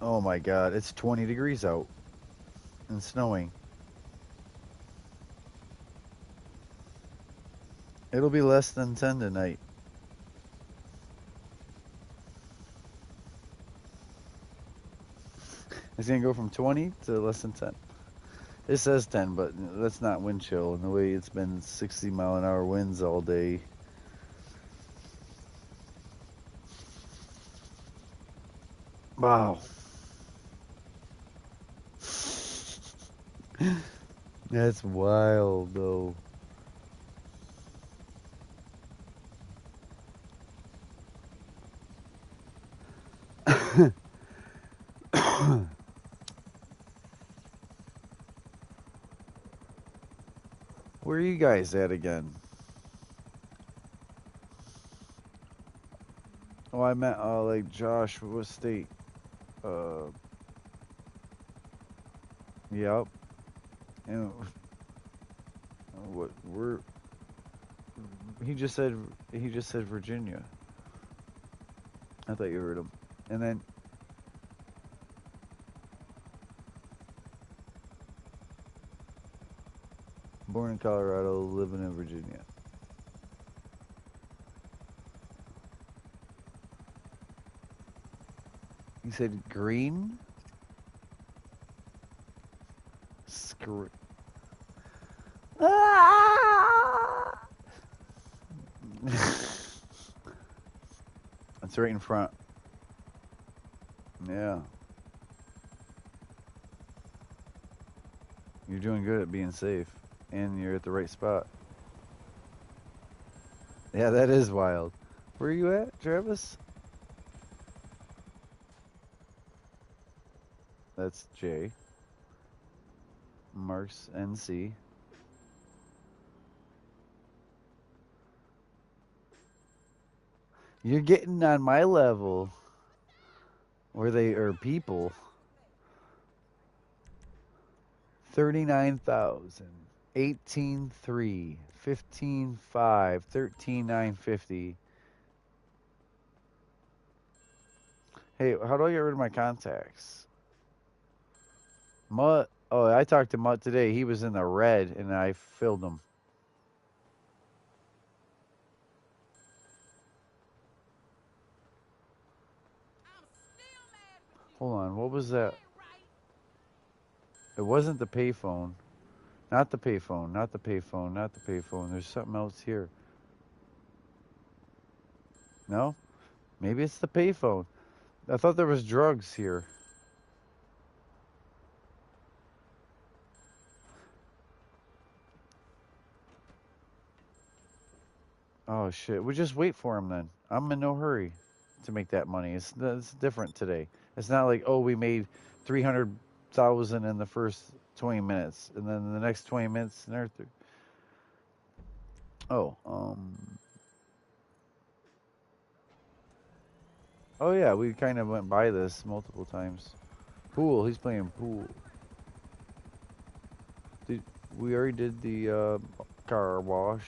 Oh my god, it's 20 degrees out and snowing. It'll be less than 10 tonight. It's gonna go from 20 to less than 10. It says 10, but that's not wind chill. And the way it's been 60-mile-an-hour winds all day. Wow. That's wild, though. Where are you guys at again? Oh, I meant like Josh. What state? Uh, yep. And what? We're. He just said Virginia. I thought you heard him. And then born in Colorado, living in Virginia. You said green? Screw. Ah! It's right in front. Yeah. You're doing good at being safe. And you're at the right spot. Yeah, that is wild. Where are you at, Travis? That's J. Marks NC. You're getting on my level. Where they are people. 39,000. 18,3. 15,5. 13,950. Hey, how do I get rid of my contacts? Mutt. Oh, I talked to Mutt today. He was in the red, and I filled him. I'm still mad with you. Hold on. What was that? Ain't right. It wasn't the payphone. Not the payphone. Not the payphone. Not the payphone. There's something else here. No? Maybe it's the payphone. I thought there was drugs here. Oh shit. We just wait for him then. I'm in no hurry to make that money. It's different today. It's not like, oh, we made 300,000 in the first 20 minutes and then the next 20 minutes and everything. Oh, oh yeah, we kind of went by this multiple times. Pool, he's playing pool. Did we already did the car wash?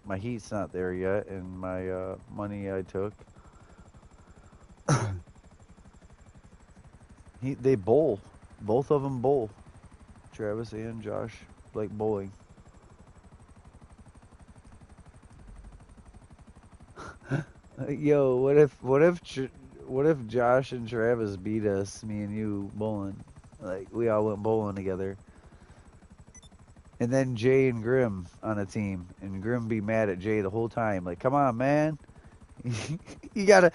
My heat's not there yet, and my money I took. They bowl, both of them bowl. Travis and Josh like bowling. Yo, what if Josh and Travis beat us, me and you bowling? Like we all went bowling together. And then Jay and Grim on a team, and Grim be mad at Jay the whole time. Like, come on, man. You gotta.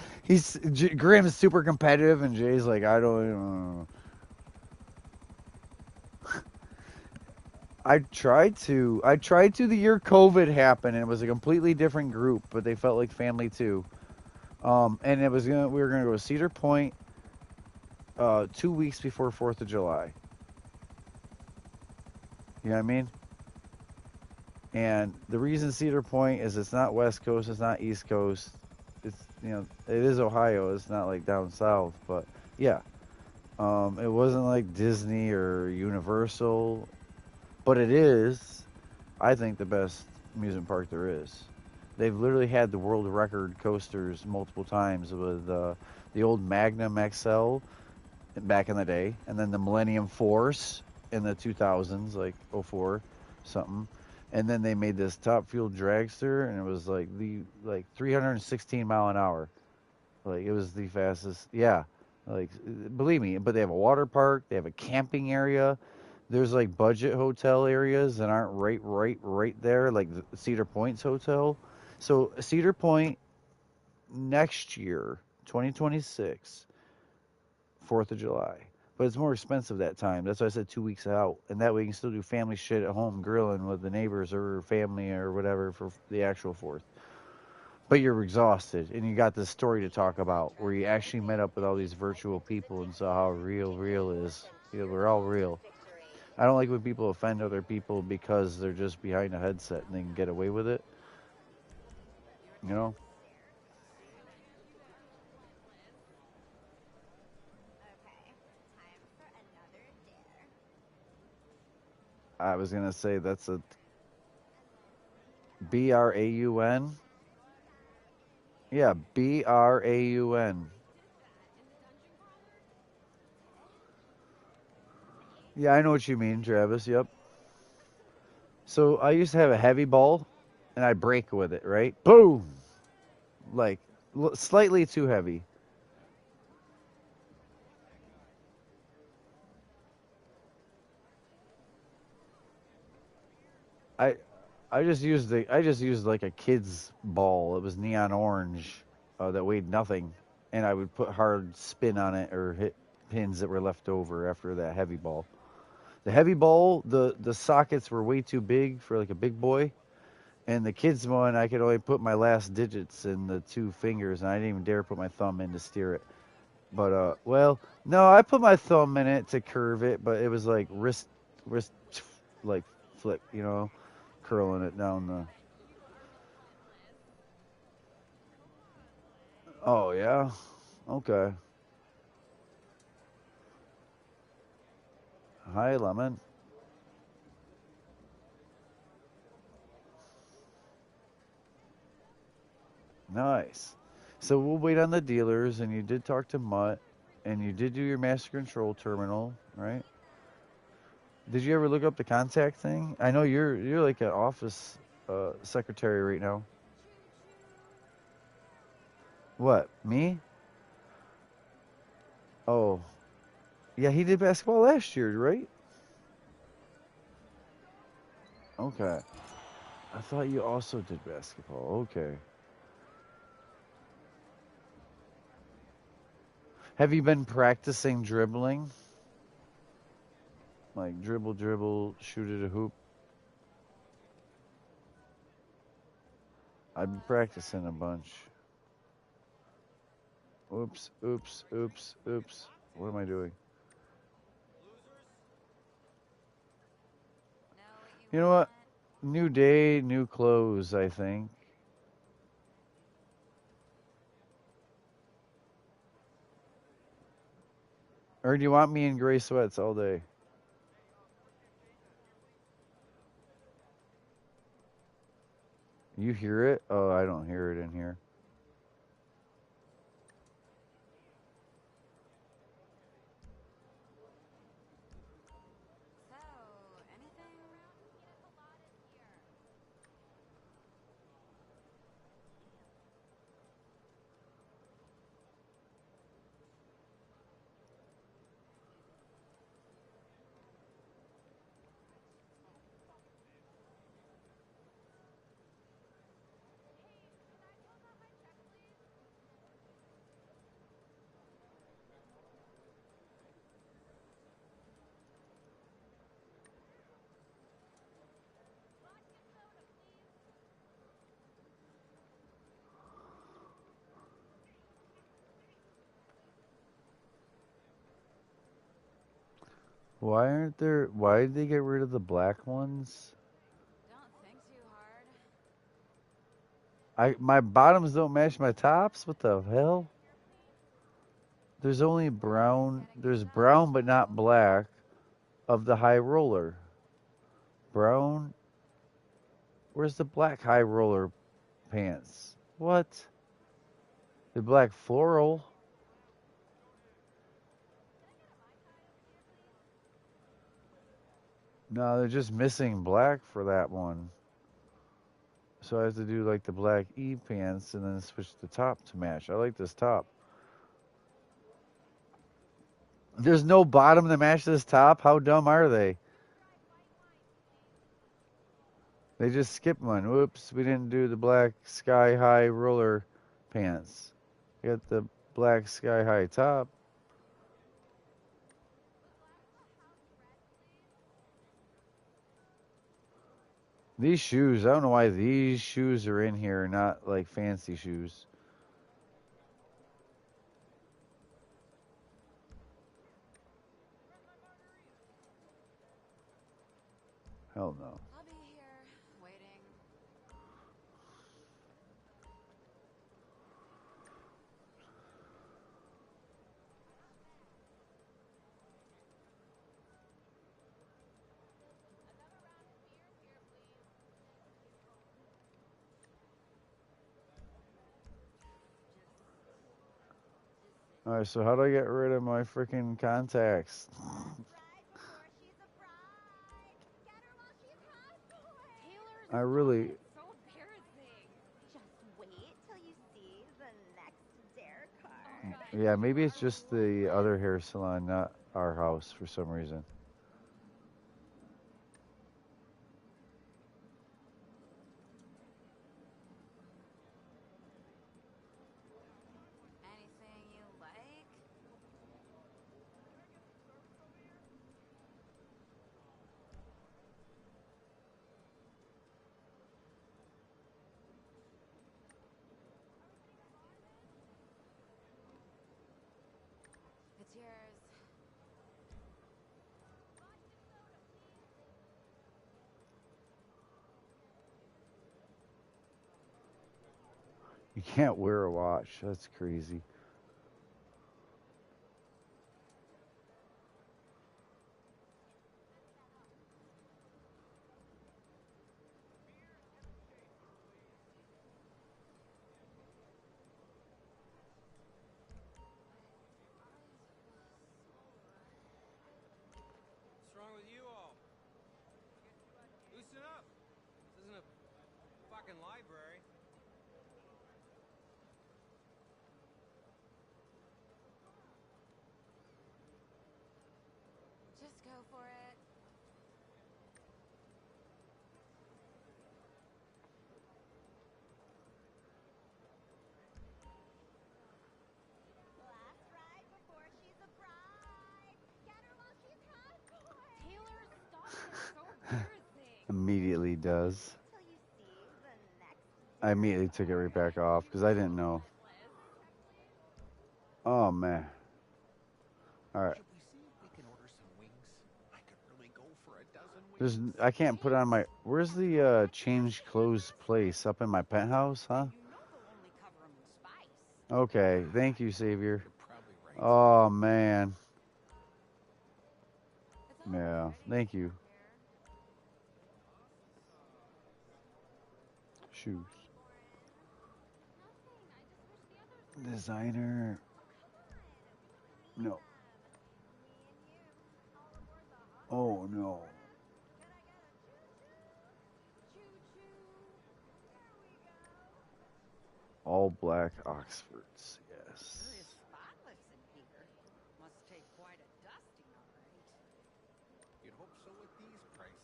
Grim's super competitive, and Jay's like, I don't. I tried to the year COVID happened, and it was a completely different group, but they felt like family too. And we were gonna go to Cedar Point, 2 weeks before 4th of July. You know what I mean? And the reason Cedar Point is it's not West Coast, it's not East Coast. It's it is Ohio. It's not like down south, but yeah. It wasn't like Disney or Universal, but it is, I think, the best amusement park there is. They've literally had the world record coasters multiple times with the old Magnum XL back in the day, and then the Millennium Force in the 2000s, like '04 something. And then they made this top fuel dragster, and it was like the like 316 mile an hour. Like it was the fastest. Yeah, like believe me. But they have a water park. They have a camping area. There's like budget hotel areas that aren't right there, like the Cedar Point's hotel. So Cedar Point next year, 2026, 4th of July. But it's more expensive that time. That's why I said 2 weeks out. And that way you can still do family shit at home, grilling with the neighbors or family or whatever for the actual 4th. But you're exhausted and you got this story to talk about where you actually met up with all these virtual people and saw how real is. You know, we're all real. I don't like when people offend other people because they're just behind a headset and they can get away with it. You know? I was gonna say that's a Braun. Yeah, Braun. Yeah, I know what you mean, Travis. Yep. So I used to have a heavy ball, and I break with it, right? Boom! Like slightly too heavy. I I just used like a kid's ball. It was neon orange, that weighed nothing, and I would put hard spin on it or hit pins that were left over after that heavy ball. The heavy ball, the sockets were way too big for like a big boy, and the kids one I could only put my last digits in the two fingers, and I didn't even dare put my thumb in to steer it. But well, no, I put my thumb in it to curve it, but it was like wrist, like flick, curling it down the. Oh yeah, okay. Hi, lemon. Nice. So we'll wait on the dealers, and you did talk to Mutt, and you did do your master control terminal, right? Did you ever look up the contact thing? I know you're like an office secretary right now. What? Me? Oh, yeah, he did basketball last year, right? Okay. I thought you also did basketball. Okay. Have you been practicing dribbling? Like dribble, shoot at a hoop? I've been practicing a bunch. Oops. What am I doing? You know what? New day, new clothes, I think. Or do you want me in gray sweats all day? You hear it? Oh, I don't hear it in here. Why did they get rid of the black ones? My bottoms don't match my tops? What the hell? There's only brown. There's brown but not black of the high roller. Brown. Where's the black high roller pants? What? The black floral. No, they're just missing black for that one. So I have to do like the black Eve pants and then switch the top to match. I like this top. There's no bottom to match this top? How dumb are they? They just skipped one. Whoops, we didn't do the black sky high roller pants. Got the black sky high top. These shoes, I don't know why these shoes are in here, not like fancy shoes. Hell no. I'll be here, waiting. Alright, so how do I get rid of my freaking contacts? Taylor's I really, so embarrassing. Just wait till you see the next dare card. yeah, maybe it's just the other hair salon, not our house for some reason. Anything you like? It's yours. You can't wear a watch. That's crazy. What's wrong with you all? Loosen up. This isn't a fucking library. Just go for it. Last ride before she's a bride. Get her while she's hot. Taylor, stop. That's so embarrassing. Immediately does. Till you see the next I immediately took it right back off because I didn't know. Oh man. Alright. Should we see if we can order some wings? I could really go for a dozen There's wings. I can't put on my where's the change clothes place? Up in my penthouse, huh? You know they'll only cover them in spice. Okay, thank you, Savior. You're probably right. Oh man. It's all Yeah, ready thank you. here. Shoes. Nothing. I just wish the others were. Designer. No. Oh no. Can I get a choo-choo? Choo-choo. There we go. All black Oxfords. Yes. Sure is spotless in here. Must take quite a dusting, all right. You'd hope so with these prices.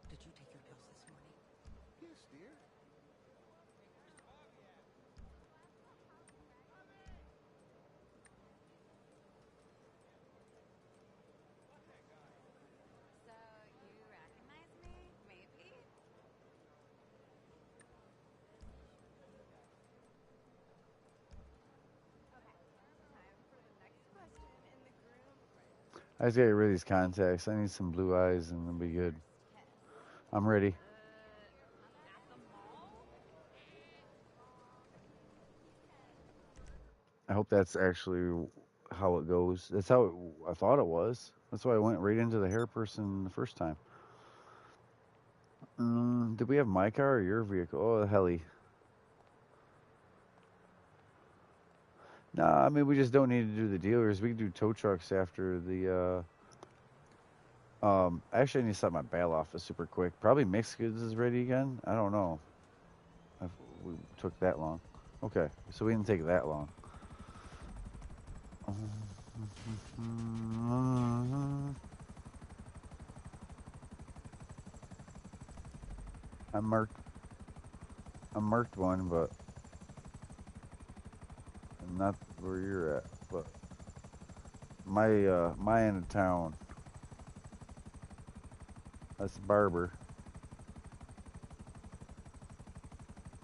Did you take your pills this morning? Yes, dear. So, you recognize me? Maybe? Okay, time for the next question in the groom room. I just gotta get rid of these contacts. I need some blue eyes and it'll be good. Kiss. I'm ready. At the mall? I hope that's actually how it goes. That's how I thought it was. That's why I went right into the hair person the first time. Did we have my car or your vehicle? Oh, the heli. Nah, I mean we just don't need to do the dealers. We can do tow trucks after the Actually, I need to set my bail office super quick. Probably mixed goods is ready again. I don't know if we took that long. Okay, so we didn't take that long. I marked, I marked one, but not where you're at. But my end of town. That's the barber.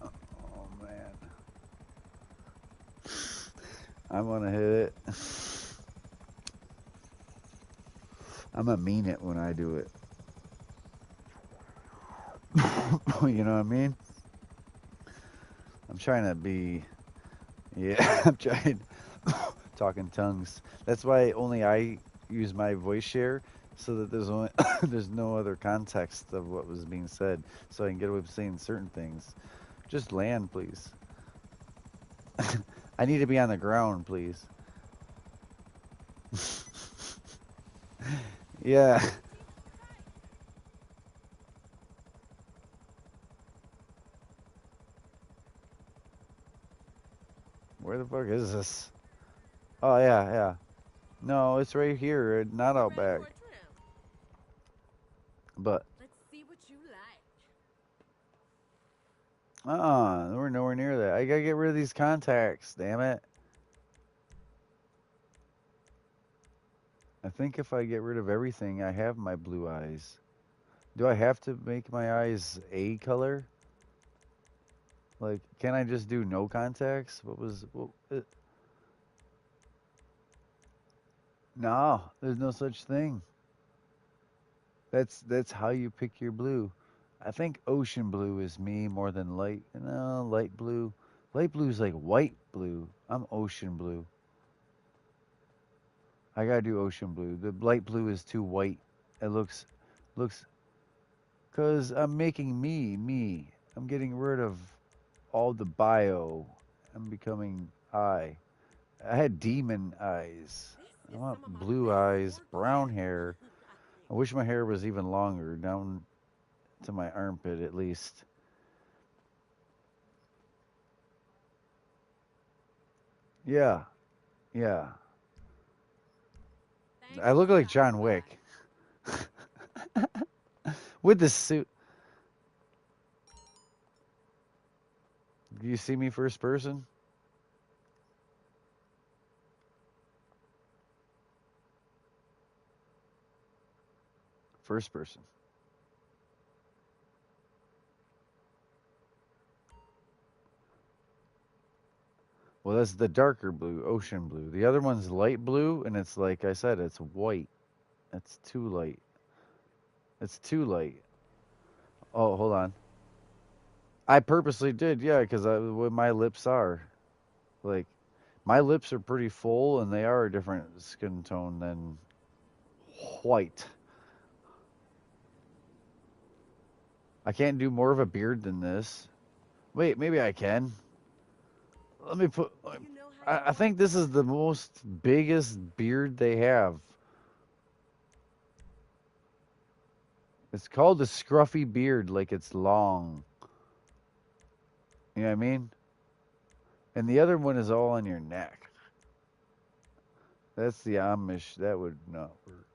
Oh man, I'm gonna hit it. I'm gonna mean it when I do it. You know what I mean? I'm trying to be. Yeah, I'm trying. Talking tongues. That's why only I use my voice share, so that there's only there's no other context of what was being said, so I can get away with saying certain things. Just land, please. I need to be on the ground, please. Yeah. Where the fuck is this? Oh yeah, yeah. No, it's right here, not out Ready back. for a trim? But Let's see what you like. we're nowhere near that. I gotta get rid of these contacts, damn it. I think if I get rid of everything, I have my blue eyes. Do I have to make my eyes a color? Like, can I just do no contacts? No, there's no such thing. That's how you pick your blue. I think ocean blue is me more than light. No, light blue. Light blue is like white blue. I'm ocean blue. I gotta do ocean blue. The light blue is too white. It looks cause I'm making me. I'm getting rid of all the bio. I'm becoming I. I had demon eyes. This I is want some of my blue best eyes, work brown yet. hair. I wish my hair was even longer, down to my armpit at least. Yeah, yeah. Thanks I for look like stopping John by. Wick with the suit. Do you see me first person? First person. Well, that's the darker blue, ocean blue. The other one's light blue, and it's like I said, it's white. It's too light. It's too light. Oh, hold on. I purposely did, yeah, because what my lips are. Like, my lips are pretty full, and they are a different skin tone than white. I can't do more of a beard than this. Wait, maybe I can. Let me put. You know how you I want think it this is done? the most biggest beard they have. It's called a scruffy beard, like it's long. You know what I mean? And the other one is all on your neck. That's the Amish. That would not work.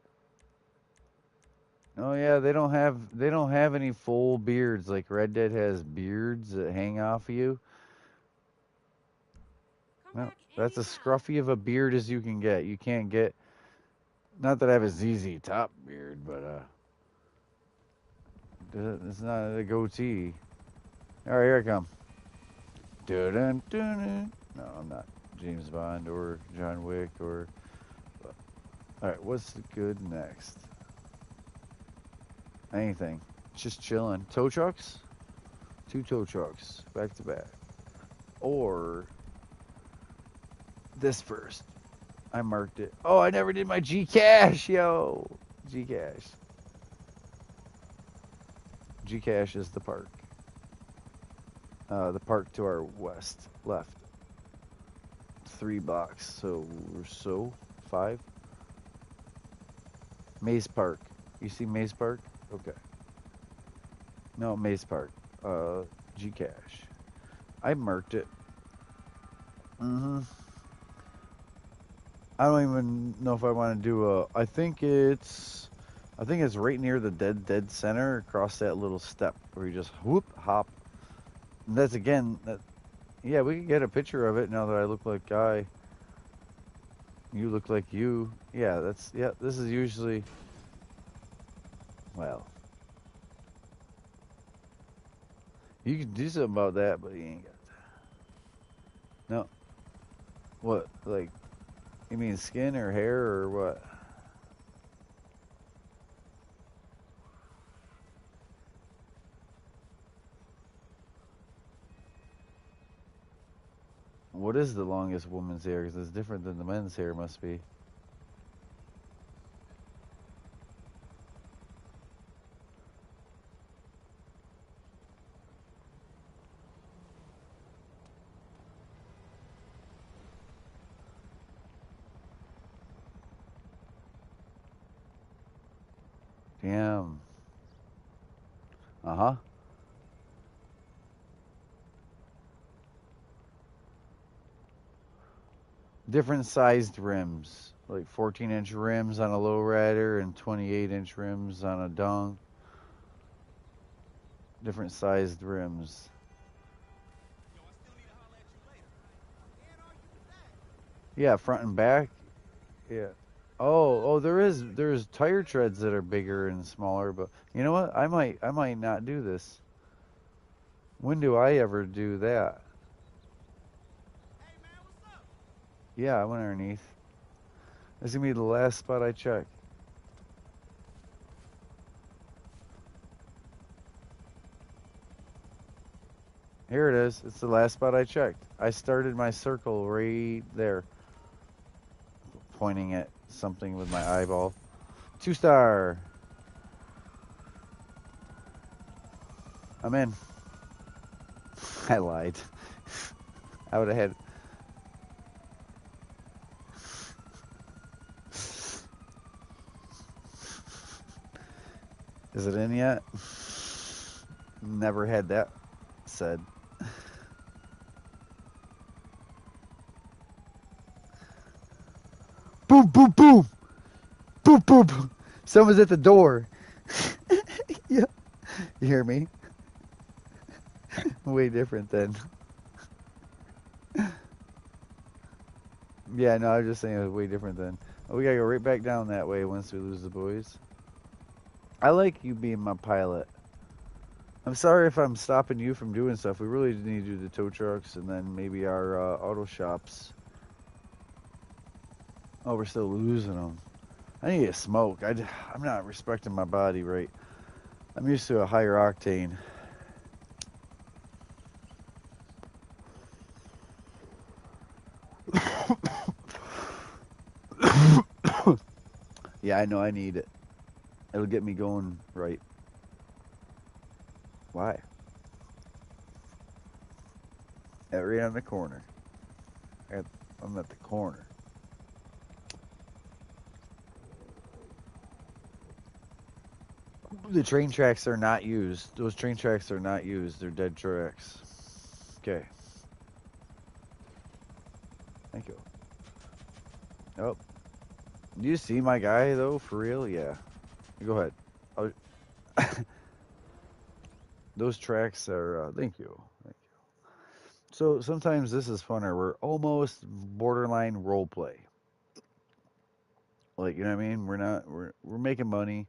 Oh yeah, they don't have any full beards like Red Dead has beards that hang off of you. Come No, back that's as anytime. scruffy of a beard as you can get. You can't get. Not that I have a ZZ Top beard, but it's not a goatee. All right, here I come. Dun, dun, dun. No, I'm not James Bond or John Wick or. All right, what's good next? Anything. Just chilling. Tow trucks? Two tow trucks back to back. Or this first. I marked it. Oh, I never did my G Cash, yo. G Cash. G Cash is the park. The park to our west, left. 3 blocks. So 5. Maze Park. You see Maze Park? Okay. No, Maze Park. Uh, Gcash. I marked it. Mm-hmm. I don't even know if I want to do a. I think it's right near the dead center, across that little step where you just whoop hop. And that's again. Yeah, we can get a picture of it now that I look like Guy. You look like you. Yeah, that's yeah. This is usually well. You can do something about that, but you ain't got no. What like? You mean skin or hair or what? What is the longest woman's hair? Because it's different than the men's hair must be. Damn. Uh huh. Different sized rims, like 14-inch rims on a lowrider and 28-inch rims on a dunk. Different sized rims. Yo, I still need to holler at you later. Can't argue with that. Yeah, front and back. Yeah. Oh, there's tire treads that are bigger and smaller, but you know what? I might not do this. When do I ever do that? Hey man, what's up? Yeah, I went underneath. This is gonna be the last spot I check. Here it is. It's the last spot I checked. I started my circle right there, pointing at something with my eyeball. 2 star. I'm in. I lied. I would have had. Is it in yet? Never had that said. Boom, boom, boom, boom, boom, boom. Someone's at the door. Yeah, you hear me? Way different than. Yeah, no, I was just saying it was way different than. Oh, we gotta go right back down that way once we lose the boys. I like you being my pilot. I'm sorry if I'm stopping you from doing stuff. We really need to do the tow trucks and then maybe our auto shops. Oh, we're still losing them. I need to smoke. I'm not respecting my body right. I'm used to a higher octane. Yeah, I know I need it. It'll get me going right. Why? Right on the corner. At, I'm at the corner. The train tracks are not used. Those train tracks are not used. They're dead tracks. Okay. Thank you. Oh, do you see my guy though? For real? Yeah. Go ahead. Oh, those tracks are. Thank you. Thank you. So sometimes this is funner. We're almost borderline role play. Like you know what I mean? We're making money.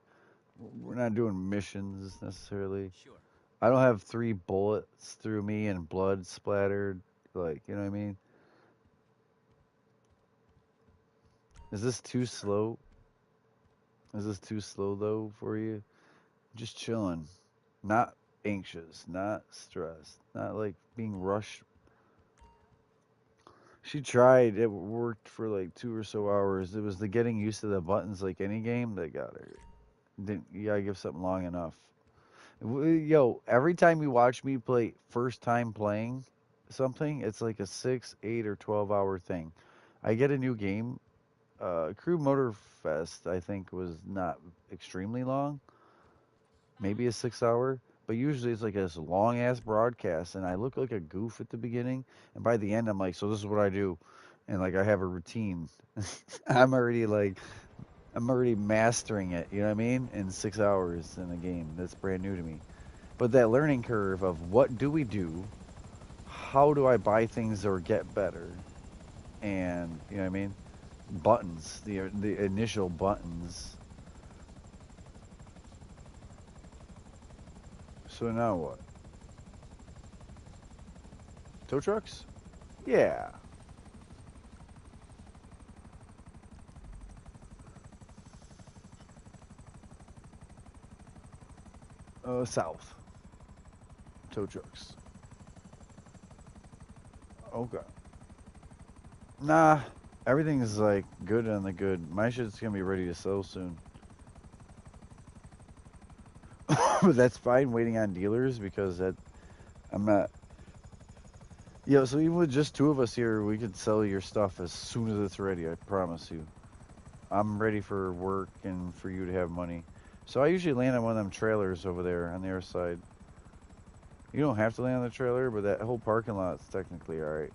We're not doing missions necessarily. Sure. I don't have 3 bullets through me and blood splattered. Like you know what I mean? Is this too Sure. slow? Is this too slow though for you? Just chilling, not anxious, not stressed, not like being rushed. She tried. It worked for like 2 or so hours. It was the getting used to the buttons, like any game, that got her. Didn't you gotta give something long enough? Yo, every time you watch me play, first time playing something, it's like a 6, 8, or 12 hour thing. I get a new game. Crew Motor Fest, I think, was not extremely long, maybe a 6 hour, but usually it's like this long ass broadcast, and I look like a goof at the beginning, and by the end, I'm like, so this is what I do, and like I have a routine. I'm already like, I'm already mastering it, you know what I mean? In 6 hours in a game. That's brand new to me. But that learning curve of what do we do? How do I buy things or get better? And, you know what I mean? Buttons, the initial buttons. So now what? Tow trucks? Yeah. South. Tow trucks. Okay. Nah, everything's like good on the good. My shit's gonna be ready to sell soon. But that's fine waiting on dealers because that I'm not. Yeah, so even with just two of us here, we could sell your stuff as soon as it's ready. I promise you. I'm ready for work and for you to have money. So I usually land on one of them trailers over there on the other side. You don't have to land on the trailer, but that whole parking lot's technically alright.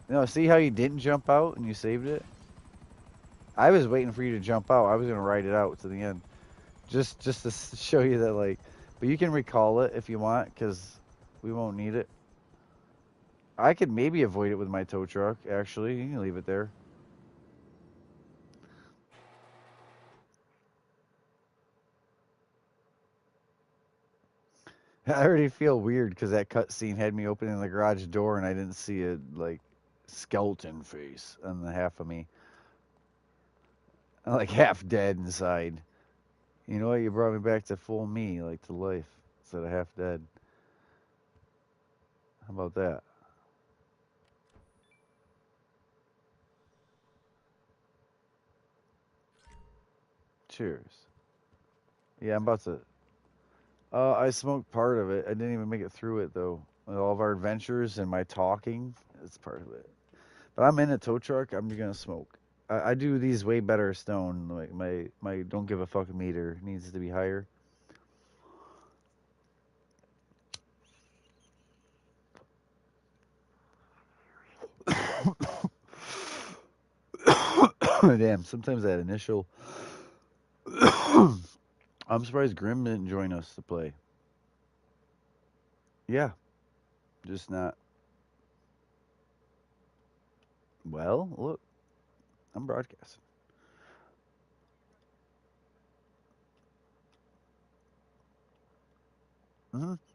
No, see how you didn't jump out and you saved it? I was waiting for you to jump out. I was gonna ride it out to the end, just to show you that like. But you can recall it if you want, cause we won't need it. I could maybe avoid it with my tow truck. Actually, you can leave it there. I already feel weird because that cutscene had me opening the garage door and I didn't see a like skeleton face on the half of me. I'm like half dead inside. You know what? You brought me back to full me, like to life instead of half dead. How about that? Cheers. Yeah, I'm about to. I smoked part of it. I didn't even make it through it though. With all of our adventures and my talking, it's part of it. But I'm in a tow truck. I'm gonna smoke. I do these way better stone. Like my don't give a fuck meter needs to be higher. Damn. Sometimes that initial. I'm surprised Grim didn't join us to play. Yeah, just not. Well, look, I'm broadcasting.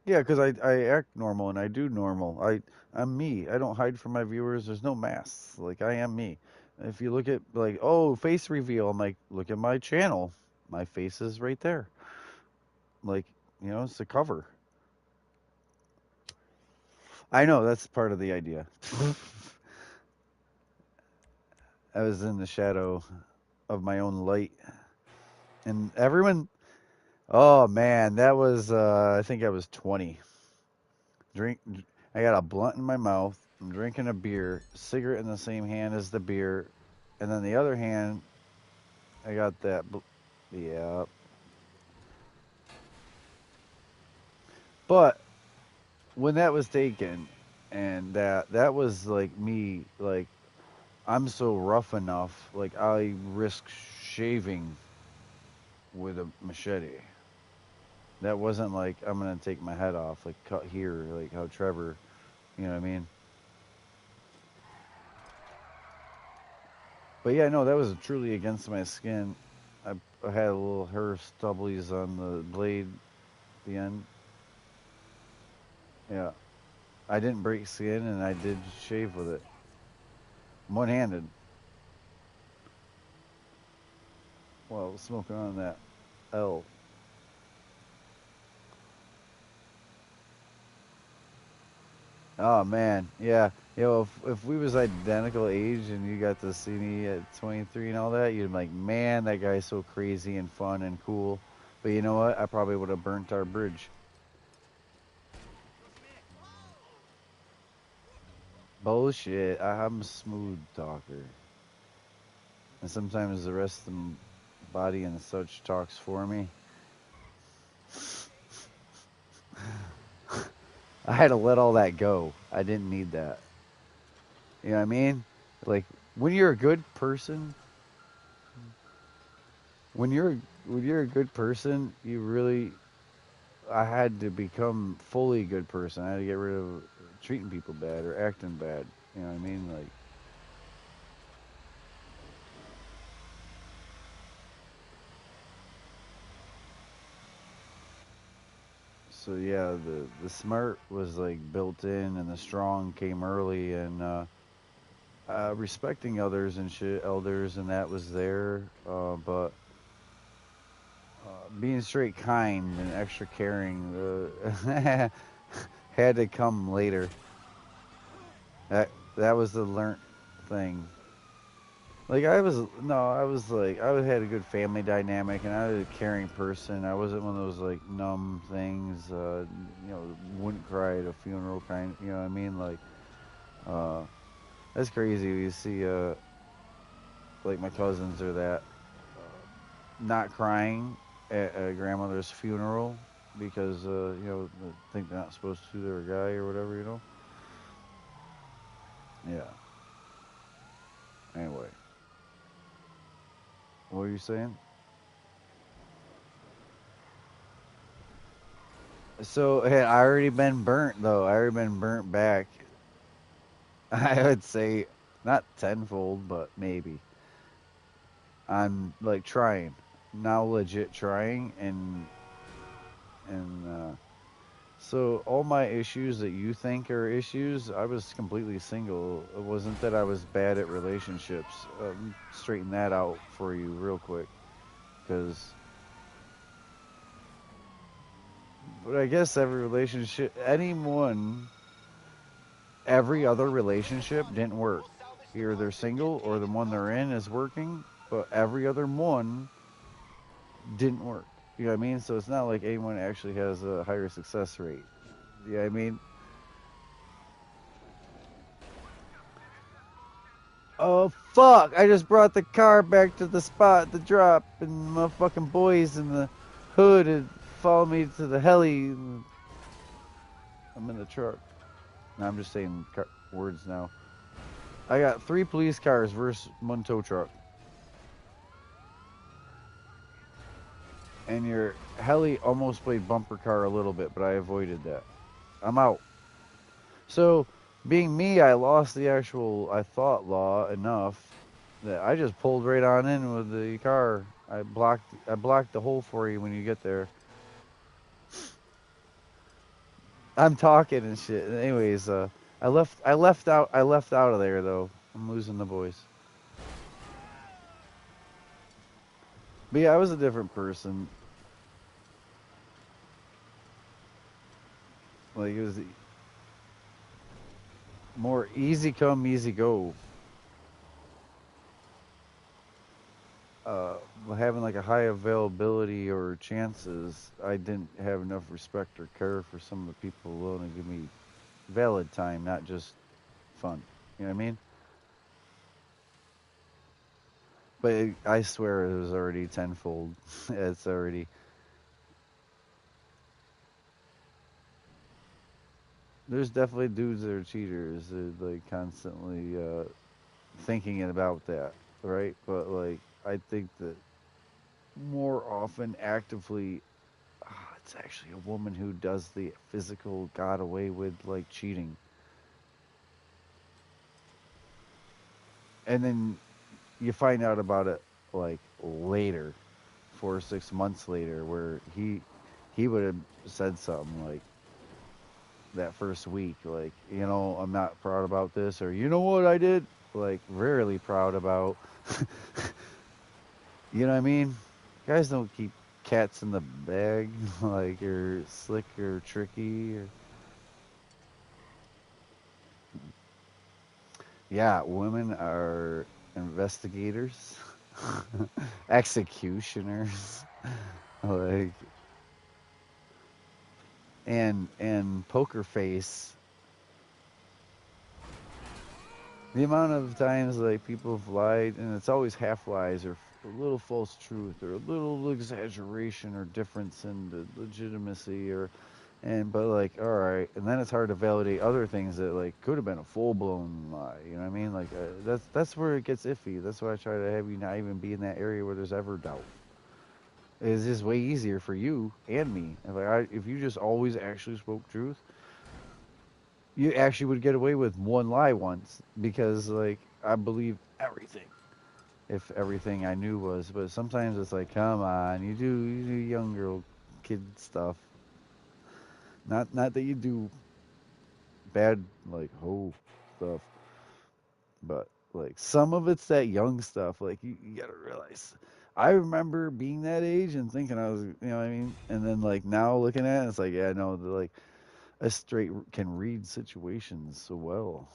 Yeah, because I act normal and I do normal. I'm me. I don't hide from my viewers. There's no masks. Like I am me. If you look at like oh face reveal, I'm like look at my channel. My face is right there. Like it's a cover. I know that's part of the idea. I was in the shadow of my own light, and everyone. Oh man, that was I think I was 20. Drink. I got a blunt in my mouth. I'm drinking a beer, cigarette in the same hand as the beer, and then the other hand, I got that. Yeah. But when that was taken, and that was like me, like I'm so rough enough, like I risk shaving with a machete. That wasn't like I'm gonna take my head off, like cut here, like how Trevor, you know what I mean? But yeah, no, that was truly against my skin. I had a little hair stubblies on the blade at the end. Yeah. I didn't break skin and I did shave with it. One handed. Well, smoking on that L. Oh man, yeah. If we was identical age and you got to see me at 23 and all that, you'd be like, man, that guy's so crazy and fun and cool. But you know what? I probably would have burnt our bridge. Bullshit. I'm a smooth talker. And sometimes the rest of the body and such talks for me. I had to let all that go. I didn't need that. You know what I mean? Like when you're a good person, when you're when you're a good person, you really I had to become fully good person. I had to get rid of treating people bad or acting bad. You know what I mean? Like so yeah, the smart was like built in and the strong came early and respecting others and shit, elders and that was there. But being straight kind and extra caring had to come later. That that was the learnt thing. Like I was like I had a good family dynamic and I was a caring person. I wasn't one of those like numb things. Wouldn't cry at a funeral kind. You know what I mean? Like uh, that's crazy. You see like my cousins or that not crying at a grandmother's funeral because they think they're not supposed to. They're a guy or whatever. Yeah. Anyway, what were you saying? So had I already been burnt though? I already been burnt back. I would say not tenfold, but maybe. I'm like trying now, legit trying, and so all my issues that you think are issues, I was completely single. It wasn't that I was bad at relationships. Straighten that out for you real quick, because. But I guess every relationship, every other relationship didn't work. Either they're single or the one they're in is working, but every other one didn't work. You know what I mean? So it's not like anyone actually has a higher success rate. You know what I mean? Oh fuck! I just brought the car back to the spot, the drop, and my fucking boys in the hood had followed me to the heli. I'm in the truck. No, I'm just saying words now. I got 3 police cars versus 1 tow truck. And your heli almost played bumper car a little bit, but I avoided that. I'm out. So, being me, I lost the actual, I thought, law enough that I just pulled right on in with the car. I blocked the hole for you when you get there. I'm talking and shit. Anyways, I left out of there though. I'm losing the boys. But yeah, I was a different person. Like it was more easy come, easy go. uh, Having like a high availability or chances, I didn't have enough respect or care for some of the people willing to give me valid time, not just fun. You know what I mean? But I swear it was already tenfold. It's already. There's definitely dudes that are cheaters, that like constantly thinking about that, right? But like, I think that more often actively it's actually a woman who does the physical got away with like cheating. And then you find out about it like later, 4 or 6 months later, where he would have said something like that first week, like, I'm not proud about this, or you know what I did, like rarely proud about. You know what I mean? Guys don't keep cats in the bag, like, or slick or tricky. Yeah, women are investigators, executioners, like, and poker face. The amount of times like people have lied, and it's always half lies or a little false truth or a little exaggeration or difference in the legitimacy or and but like all right, and then it's hard to validate other things that like could have been a full blown lie. You know what I mean? Like that's where it gets iffy. That's why I try to have you not even be in that area where there's ever doubt. It's just way easier for you and me. If you just always actually spoke truth, you actually would get away with one lie once because like I believe everything. If everything I knew was, but sometimes it's like, come on, you do young girl kid stuff. Not that you do bad like hoe stuff, but like some of it's that young stuff. Like you gotta realize. I remember being that age and thinking I was, you know what I mean, and then like now looking at it, it's like, yeah, no, like a straight can read situations so well.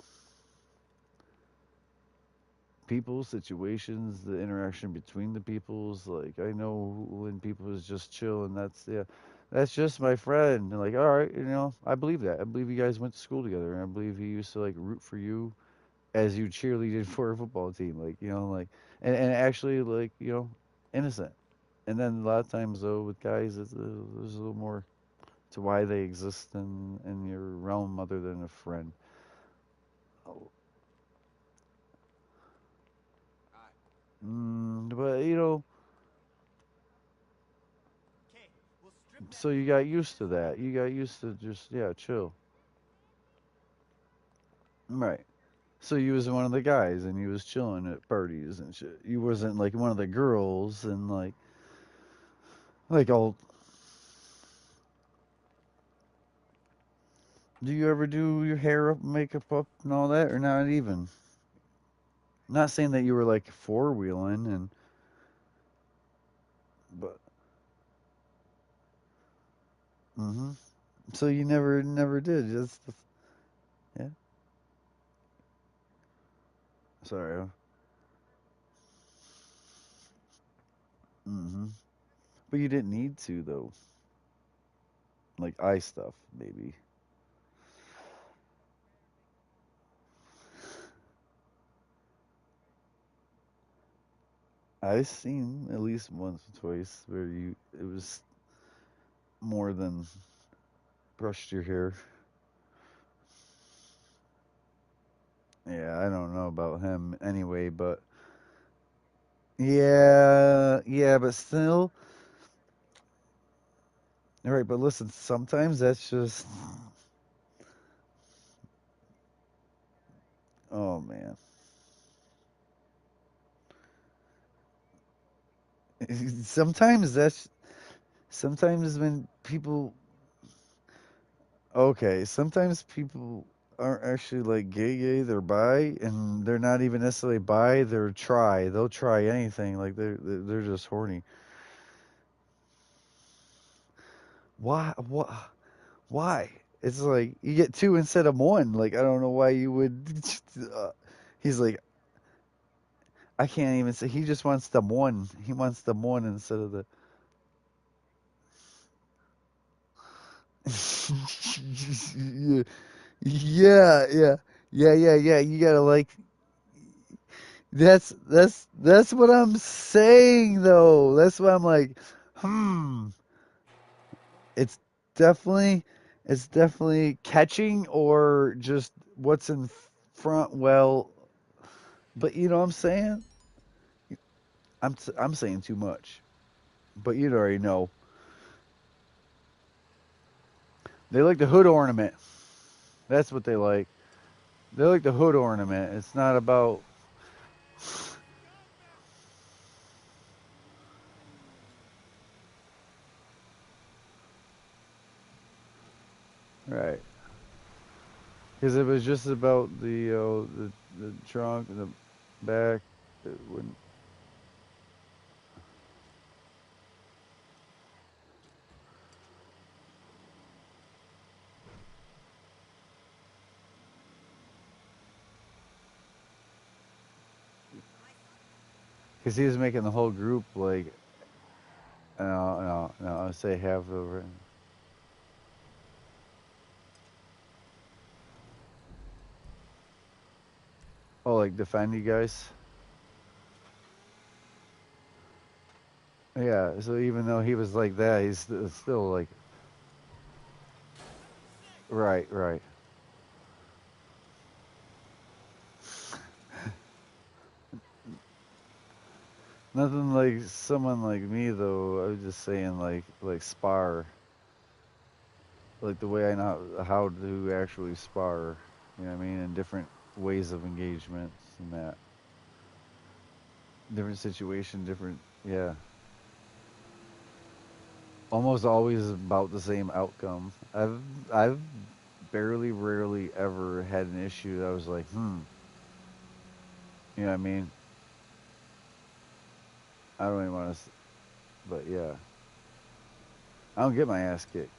People, situations, the interaction between the peoples. Like I know when people is just chill, and that's just my friend. And like, all right, I believe that. I believe you guys went to school together, and I believe he used to like root for you as you cheerleaded for a football team. Like like and actually like innocent. And then a lot of times though with guys, there's a little more to why they exist in your realm other than a friend. Oh, Alright. but Okay, we'll strip that so you got fool used to naked. that. You got used to just chill. Right. So you was one of the guys and you was chilling at parties and shit. You wasn't like one of the girls and like all. Do you ever do your hair up, makeup up, and all that, or not even? Not saying that you were like four wheeling and but. Hmm. So you never did. Just yeah. Sorry. Hmm. But you didn't need to though. Like eye stuff, maybe. I've seen at least once or twice where it was more than brushed your hair. Yeah, I don't know about him anyway, but yeah, but still, all right. But listen, sometimes that's just, oh man. Sometimes sometimes when people, okay, sometimes people aren't actually like gay, they're bi, and they're not even necessarily bi, they'll try anything, like they're just horny. Why? Why? It's like you get two instead of one. Like I don't know why you would. He's like I can't even say. He just wants the one. He wants the one instead of the. Yeah, yeah. You gotta like. That's what I'm saying though. That's why I'm like, hmm. It's definitely it's definitely catching or just what's in front. Well, but you know what I'm saying. I'm saying too much, but you'd already know. They like the hood ornament. That's what they like. They like the hood ornament. It's not about right. Because if it was just about the trunk and the back, it wouldn't. Because he was making the whole group like no. I say half over. Oh, like defend you guys. Yeah. So even though he was like that, he's still like right, right. Nothing like someone like me though. I was just saying like spar, like the way I know how to actually spar. You know what I mean? And different ways of engagements and that different situation, different yeah. Almost always about the same outcome. I've barely, rarely ever had an issue that I was like, you know what I mean? I don't even want to, but yeah, I don't get my ass kicked.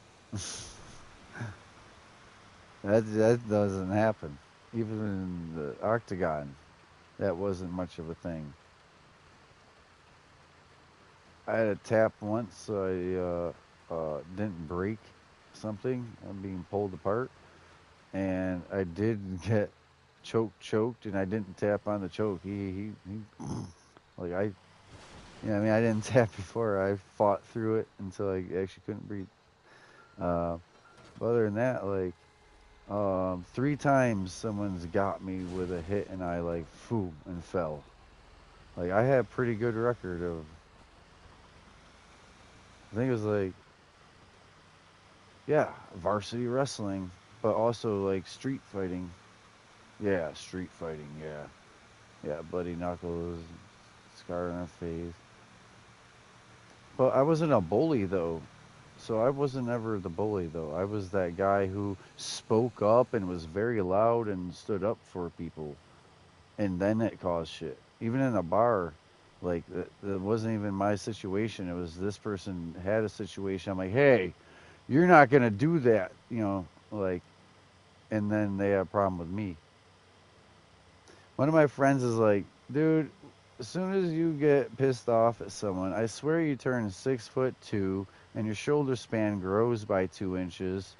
That doesn't happen. Even in the octagon, that wasn't much of a thing. I had a tap once, so I didn't break something. I'm being pulled apart, and I did get choked, and I didn't tap on the choke. He like I, you know, what I mean, I didn't tap before. I fought through it until I actually couldn't breathe. Uh, but other than that, like 3 times someone's got me with a hit, and I like foo and fell. Like I had a pretty good record of. I think it was like yeah, varsity wrestling, but also like street fighting. Yeah, street fighting. Yeah, yeah, bloody knuckles, scar on her face. But I wasn't a bully though. So I wasn't ever the bully though. I was that guy who spoke up and was very loud and stood up for people. And then it caused shit. Even in a bar, like it wasn't even my situation. It was this person had a situation. I'm like, hey, you're not gonna do that, like. And then they had a problem with me. One of my friends is like, dude, as soon as you get pissed off at someone, I swear you turn 6'2" and your shoulder span grows by 2 inches,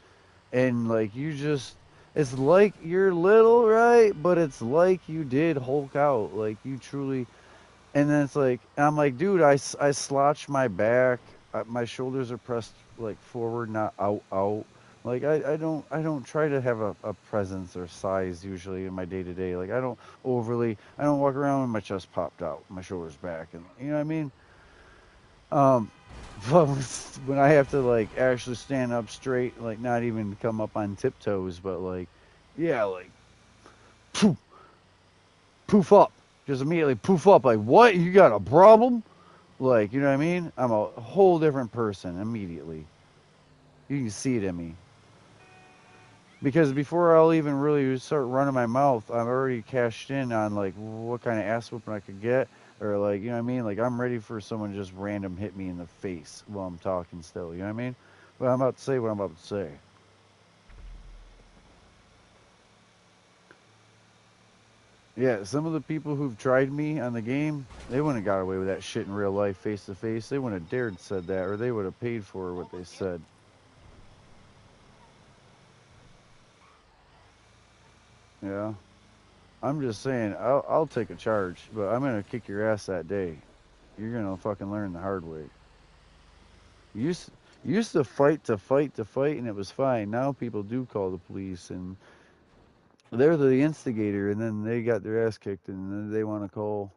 and like you just, it's like you're little, right? But it's like you did Hulk out, like you truly. And then it's like, I'm like, dude, I slouch my back, my shoulders are pressed like forward, not out. Like I don't try to have a presence or size usually in my day to day. Like I don't walk around with my chest popped out, my shoulders back, and you know what I mean. Um, but when I have to like actually stand up straight, like not even come up on tiptoes, but like, yeah, like poof, poof up, just immediately poof up. Like what? You got a problem? Like, you know what I mean? I'm a whole different person immediately. You can see it in me. Because before I'll even really start running my mouth, I'm already cashed in on like what kind of ass whooping I could get, or like, you know what I mean? Like I'm ready for someone to just random hit me in the face while I'm talking still. You know what I mean? But I'm about to say what I'm about to say. Yeah, some of the people who've tried me on the game, they wouldn't have got away with that shit in real life, face to face. They wouldn't have dared said that, or they would have paid for what they said. Yeah. I'm just saying, I'll take a charge, but I'm gonna kick your ass that day. You're gonna fucking learn the hard way. You used to fight to fight to fight, and it was fine. Now people do call the police, and they're the instigator, and then they got their ass kicked, and then they want to call.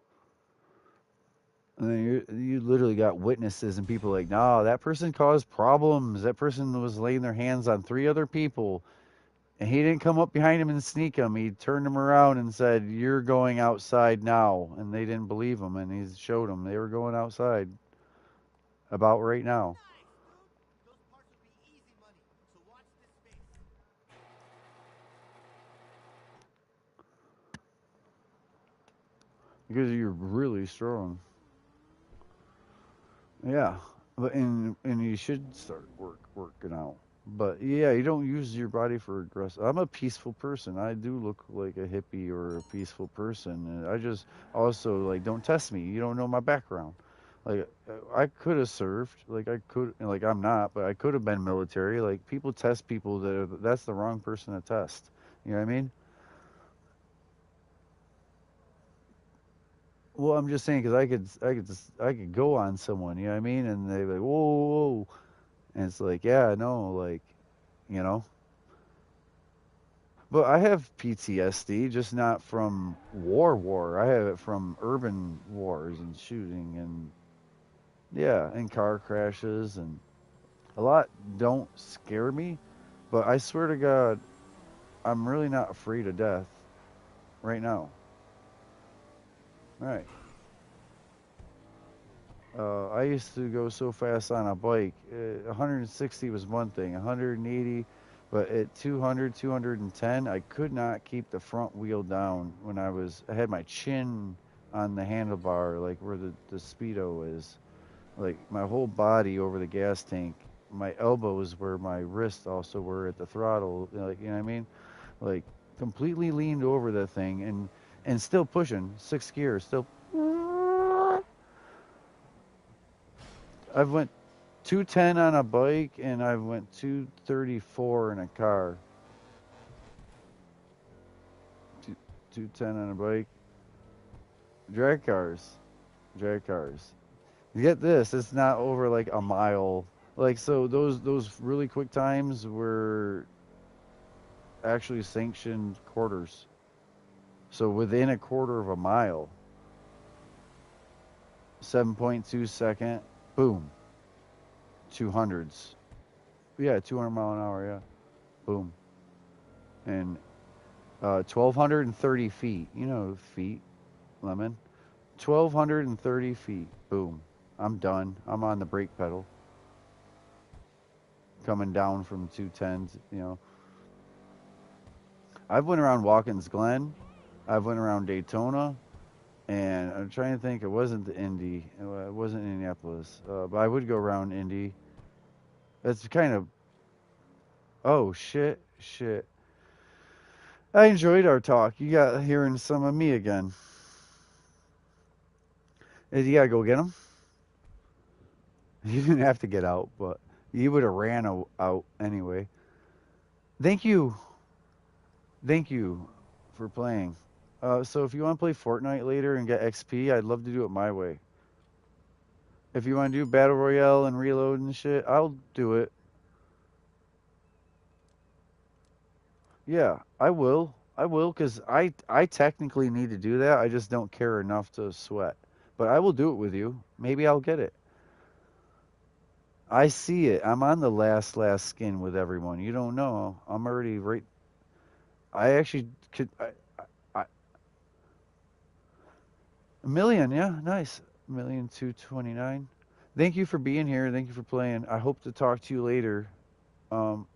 And then you literally got witnesses and people like, nah, that person caused problems. That person was laying their hands on 3 other people, and he didn't come up behind him and sneak him. He turned him around and said, "You're going outside now." And they didn't believe him, and he showed them they were going outside about right now Nice, dude. Those parts would be easy money. So watch this space. because you're really strong. Yeah, but and you should start working out. But yeah, you don't use your body for aggressive. I'm a peaceful person. I do look like a hippie or a peaceful person, and I just also like don't test me. You don't know my background. Like I could have served. Like I could. Like I'm not, but I could have been military. Like people test people that's the wrong person to test. You know what I mean? Well, I'm just saying because I could go on someone, you know what I mean? And they're like, whoa, whoa, whoa. And it's like, yeah, no, like, you know. But I have PTSD, just not from war. I have it from urban wars and shooting and yeah, and car crashes and a lot don't scare me, but I swear to God, I'm really not afraid of death right now. Right. I used to go so fast on a bike. 160 was one thing, 180, but at 200, 210, I could not keep the front wheel down when I had my chin on the handlebar, like where the speedo is, like my whole body over the gas tank. My elbows where my wrists also were at the throttle, like you know what I mean, like completely leaned over that thing and still pushing sixth gear, still. I've went 210 on a bike and I went 234 in a car. 210 on a bike. Drag cars. Drag cars. You get this, it's not over like a mile. Like so those really quick times were actually sanctioned quarters. So within a quarter of a mile, 7.2 second, boom, 200s. Yeah, 200 mile an hour, yeah. Boom. And 1230 feet. You know feet, lemon. 1230 feet. Boom. I'm done. I'm on the brake pedal. Coming down from 210s, you know. I've went around Watkins Glen. I've went around Daytona. And I'm trying to think. It wasn't the Indy. It wasn't Indianapolis. But I would go around Indy. That's kind of. Oh shit, shit. I enjoyed our talk. You got hearing some of me again. You gotta go get them. You didn't have to get out, but you would have ran out anyway. Thank you. Thank you for playing. So if you want to play Fortnite later and get XP, I'd love to do it my way. If you want to do Battle Royale and reload and shit, I'll do it. Yeah, I will. I will because I technically need to do that. I just don't care enough to sweat. But I will do it with you. Maybe I'll get it. I see it. I'm on the last skin with everyone. You don't know. I'm already right. I actually could. A million, yeah, nice. 1,229,000. Thank you for being here. Thank you for playing. I hope to talk to you later. Um,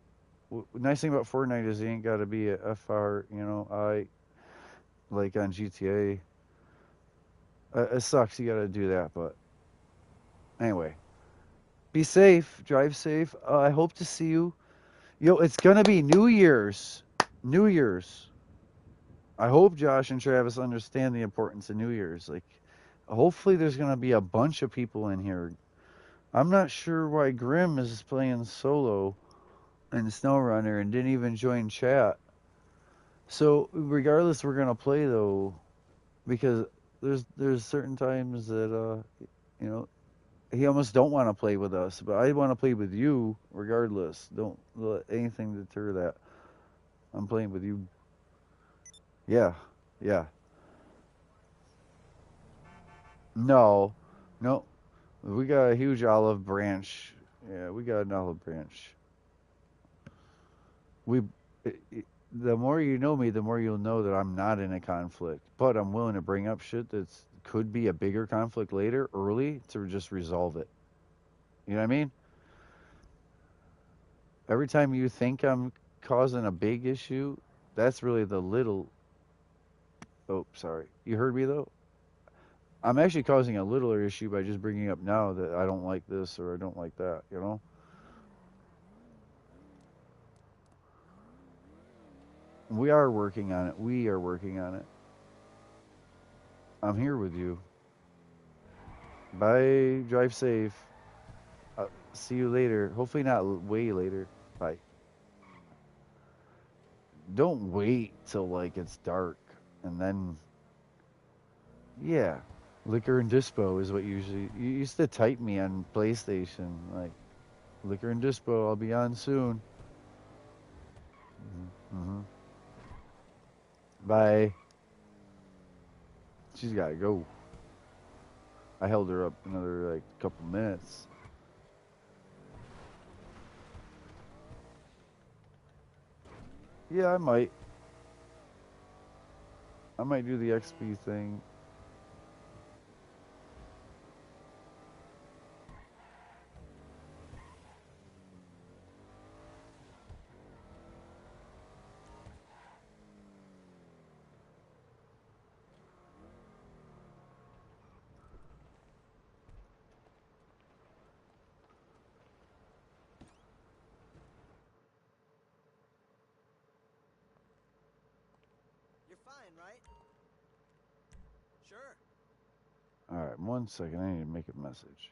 nice thing about Fortnite is you ain't got to be a FR. You know, I like on GTA. It sucks you got to do that, but anyway, be safe. Drive safe. I hope to see you. Yo, it's gonna be New Year's. New Year's. I hope Josh and Travis understand the importance of New Year's. Like, hopefully, there's gonna be a bunch of people in here. I'm not sure why Grim is playing solo in SnowRunner and didn't even join chat. So regardless, we're gonna play though, because there's certain times that you know he almost don't want to play with us, but I want to play with you regardless. Don't let anything deter that. I'm playing with you. Yeah, yeah. No, no. We got a huge olive branch. Yeah, we got an olive branch. We the more you know me, the more you'll know that I'm not in a conflict. But I'm willing to bring up shit that's could be a bigger conflict later, early, to just resolve it. You know what I mean? Every time you think I'm causing a big issue, that's really the little. Oh, sorry. You heard me though. I'm actually causing a littler issue by just bringing up now that I don't like this or I don't like that. You know? We are working on it. We are working on it. I'm here with you. Bye. Drive safe. See you later. Hopefully not way later. Bye. Don't wait till like it's dark and then yeah. Liquor and Dispo is what usually you used to type me on PlayStation like Liquor and Dispo. I'll be on soon. Mm-hmm. Bye. She's got to go. I held her up another like couple minutes. Yeah, I might. I might do the XP thing. You're fine, right? Sure. All right, 1 second. I need to make a message.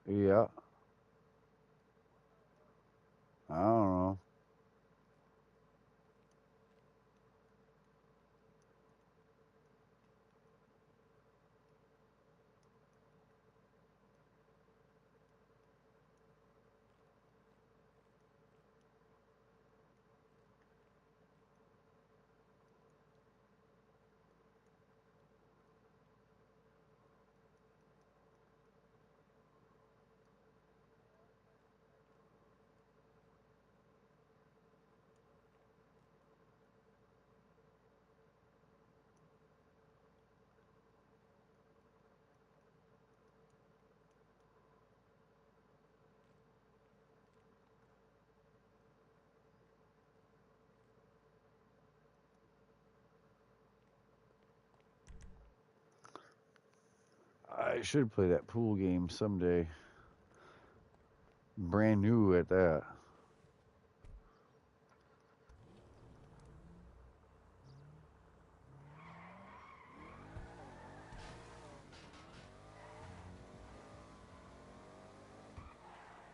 Yeah. I don't know. I should play that pool game someday. Brand new at that.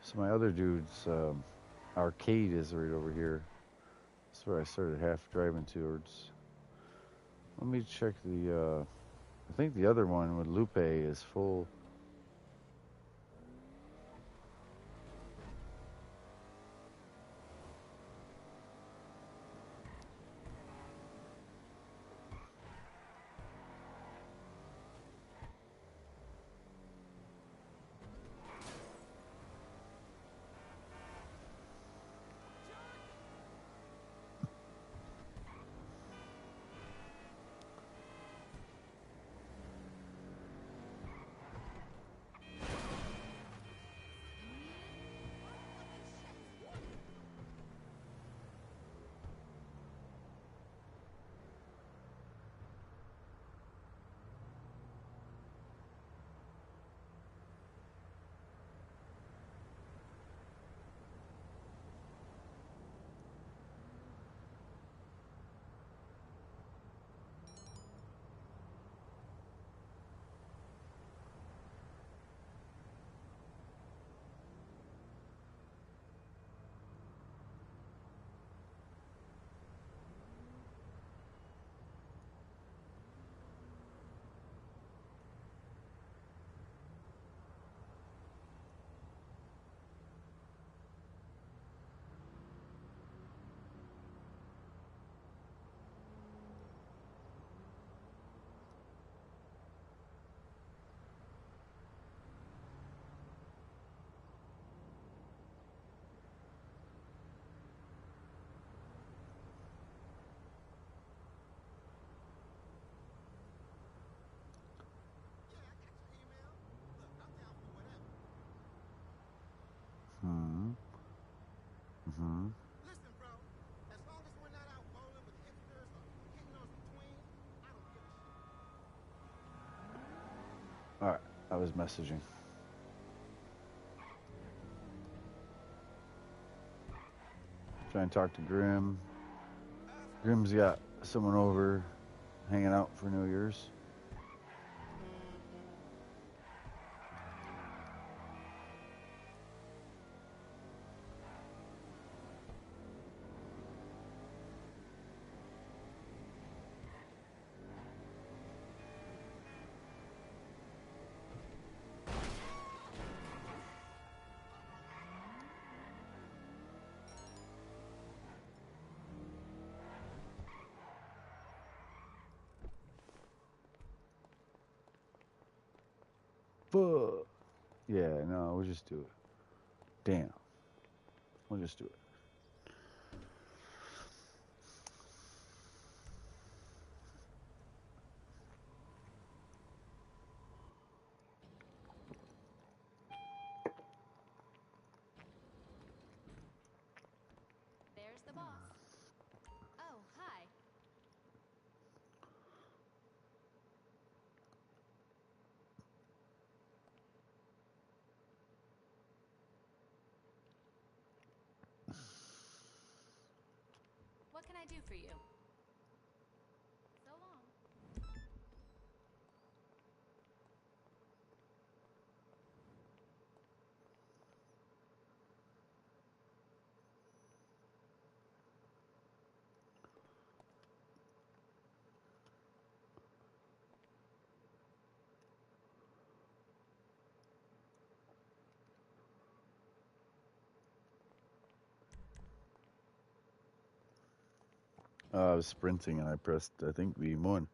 So my other dude's arcade is right over here. That's where I started half driving towards. Let me check the. I think the other one with Lupe is full. I was messaging. Trying to talk to Grim. Grim's got someone over hanging out for New Year's. Fuck. Yeah, no, we'll just do it. Damn. We'll just do it. There's the boss. Oh, hi. What can I do for you? So long. I was sprinting and I pressed, I think, V1.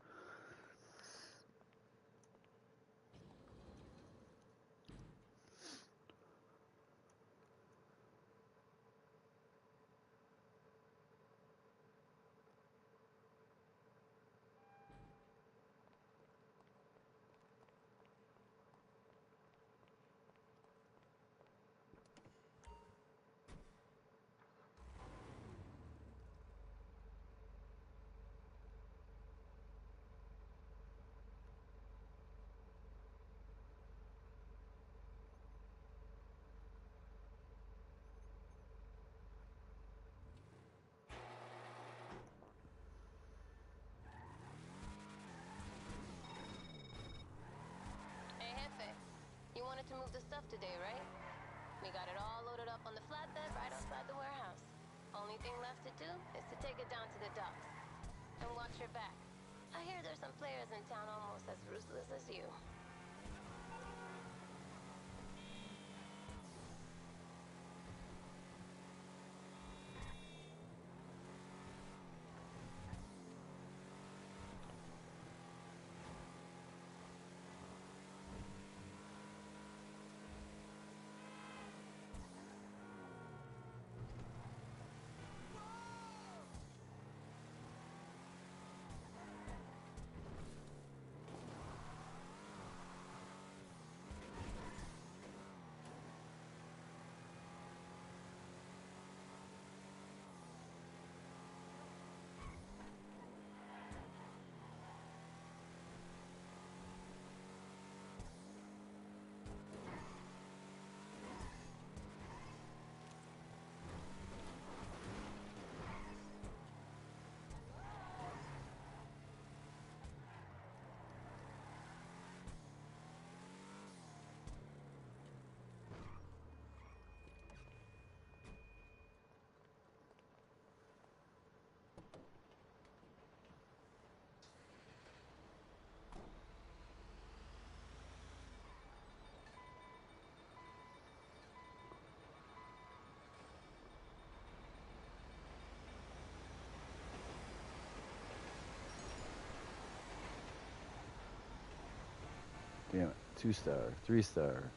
Hey, Jefe. You wanted to move the stuff today, right? We got it all loaded up on the flatbed right outside the warehouse. Only thing left to do is to take it down to the docks. And watch your back. I hear there's some players in town almost as ruthless as you. Damn it. 2-star, 3-star.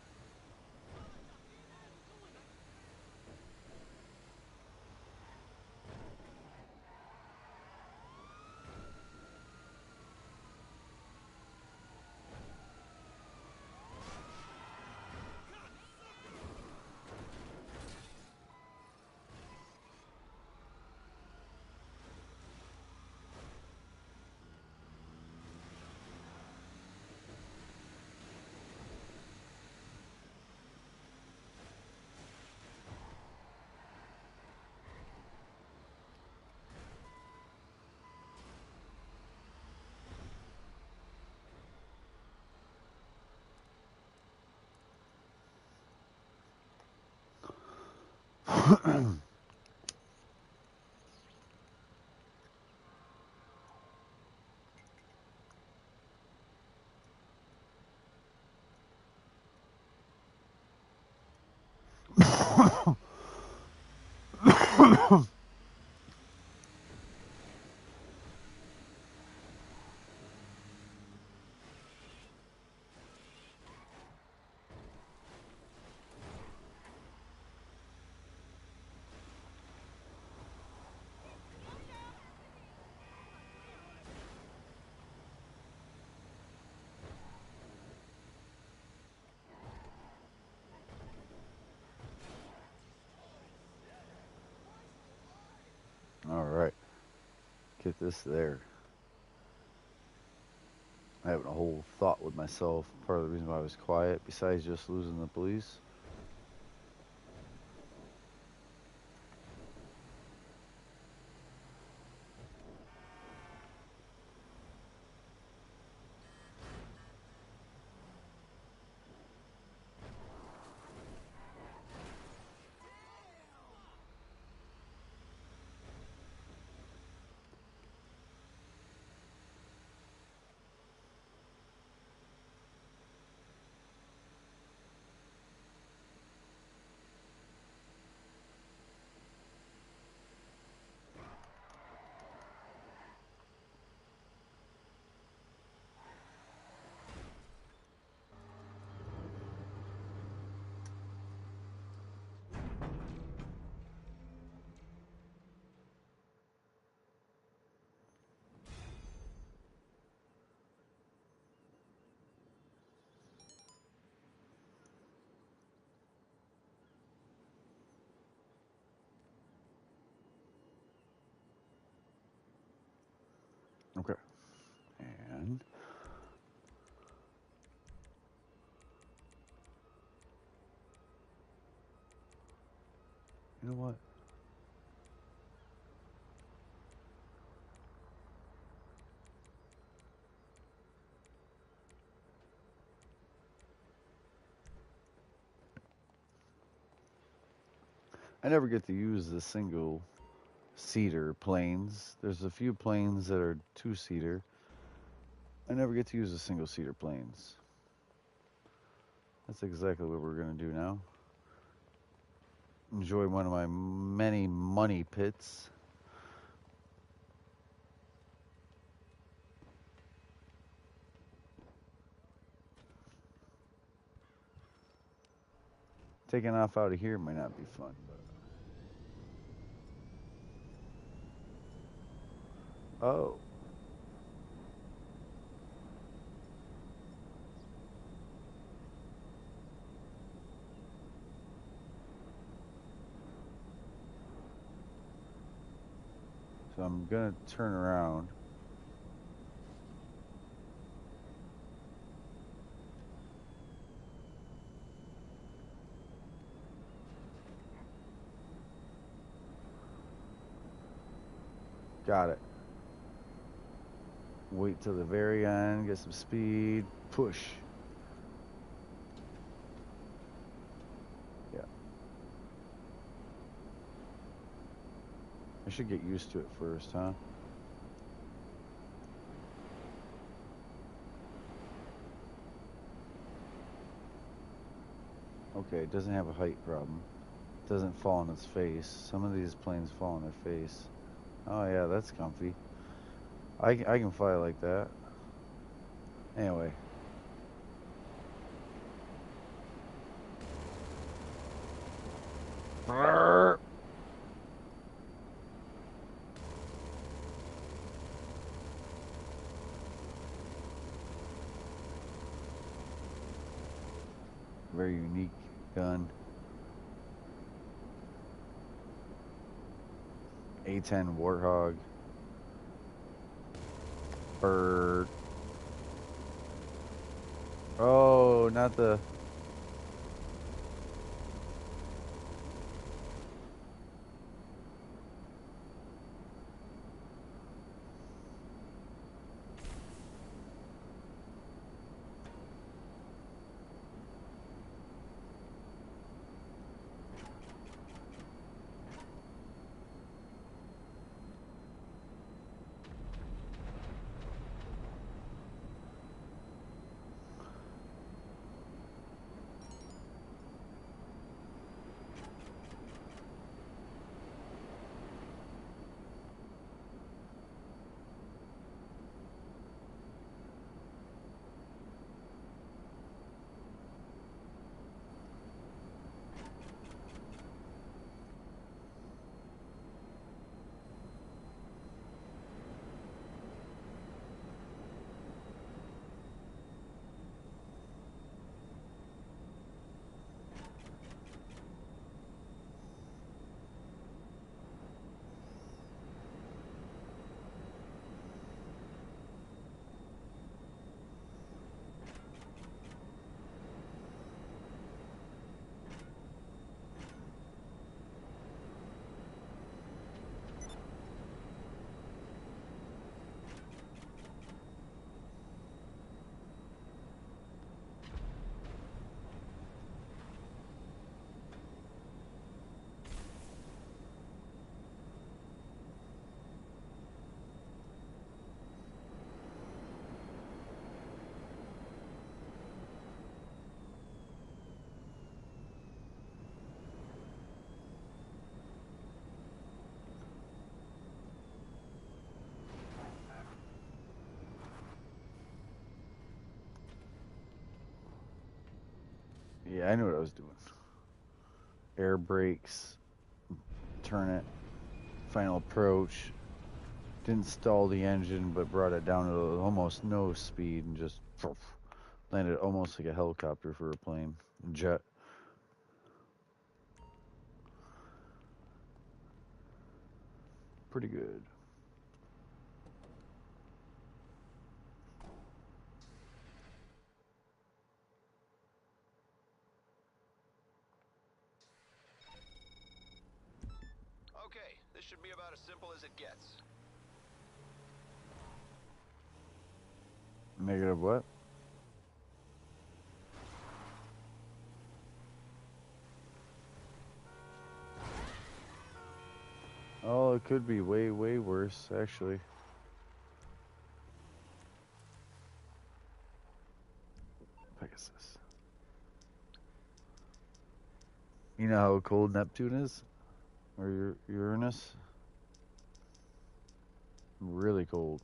All right, get this there. Having a whole thought with myself. Part of the reason why I was quiet, besides just losing the police. Okay. And you know what? I never get to use the single seater planes. There's a few planes that are two-seater. I never get to use the single seater planes. That's exactly what we're going to do now. Enjoy one of my many money pits. Taking off out of here might not be fun, but oh, so I'm gonna turn around. Got it. Wait till the very end, get some speed, push. Yeah. I should get used to it first, huh? Okay, it doesn't have a height problem. It doesn't fall on its face. Some of these planes fall on their face. Oh yeah, that's comfy. I can fly like that. Anyway. Very unique gun. A10 Warthog. Bird. Oh, not the... Yeah, I knew what I was doing. Air brakes, turn it, final approach. Didn't stall the engine, but brought it down to almost no speed and just landed almost like a helicopter for a plane, a jet. Pretty good. Okay, this should be about as simple as it gets. Negative what? Oh, it could be way, way worse, actually. Pegasus. You know how cold Neptune is? Or Uranus? Really cold.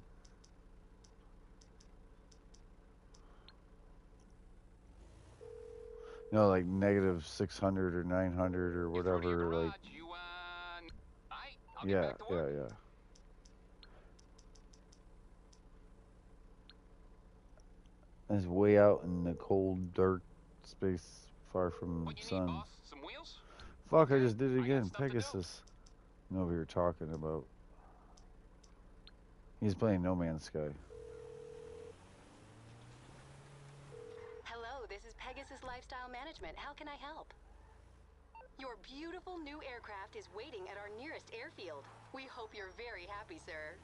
You know, like negative 600 or 900 or You through to your whatever. Like, garage. You, Alright, I'll get yeah, back to yeah, work. yeah. It's way out in the cold, dark space far from What you need, sun. boss? Some wheels? Fuck, I Okay, just did it I got again. stuff to do. Pegasus. You know what you're talking about. He's playing No Man's Sky. Hello, this is Pegasus Lifestyle Management. How can I help? Your beautiful new aircraft is waiting at our nearest airfield. We hope you're very happy, sir.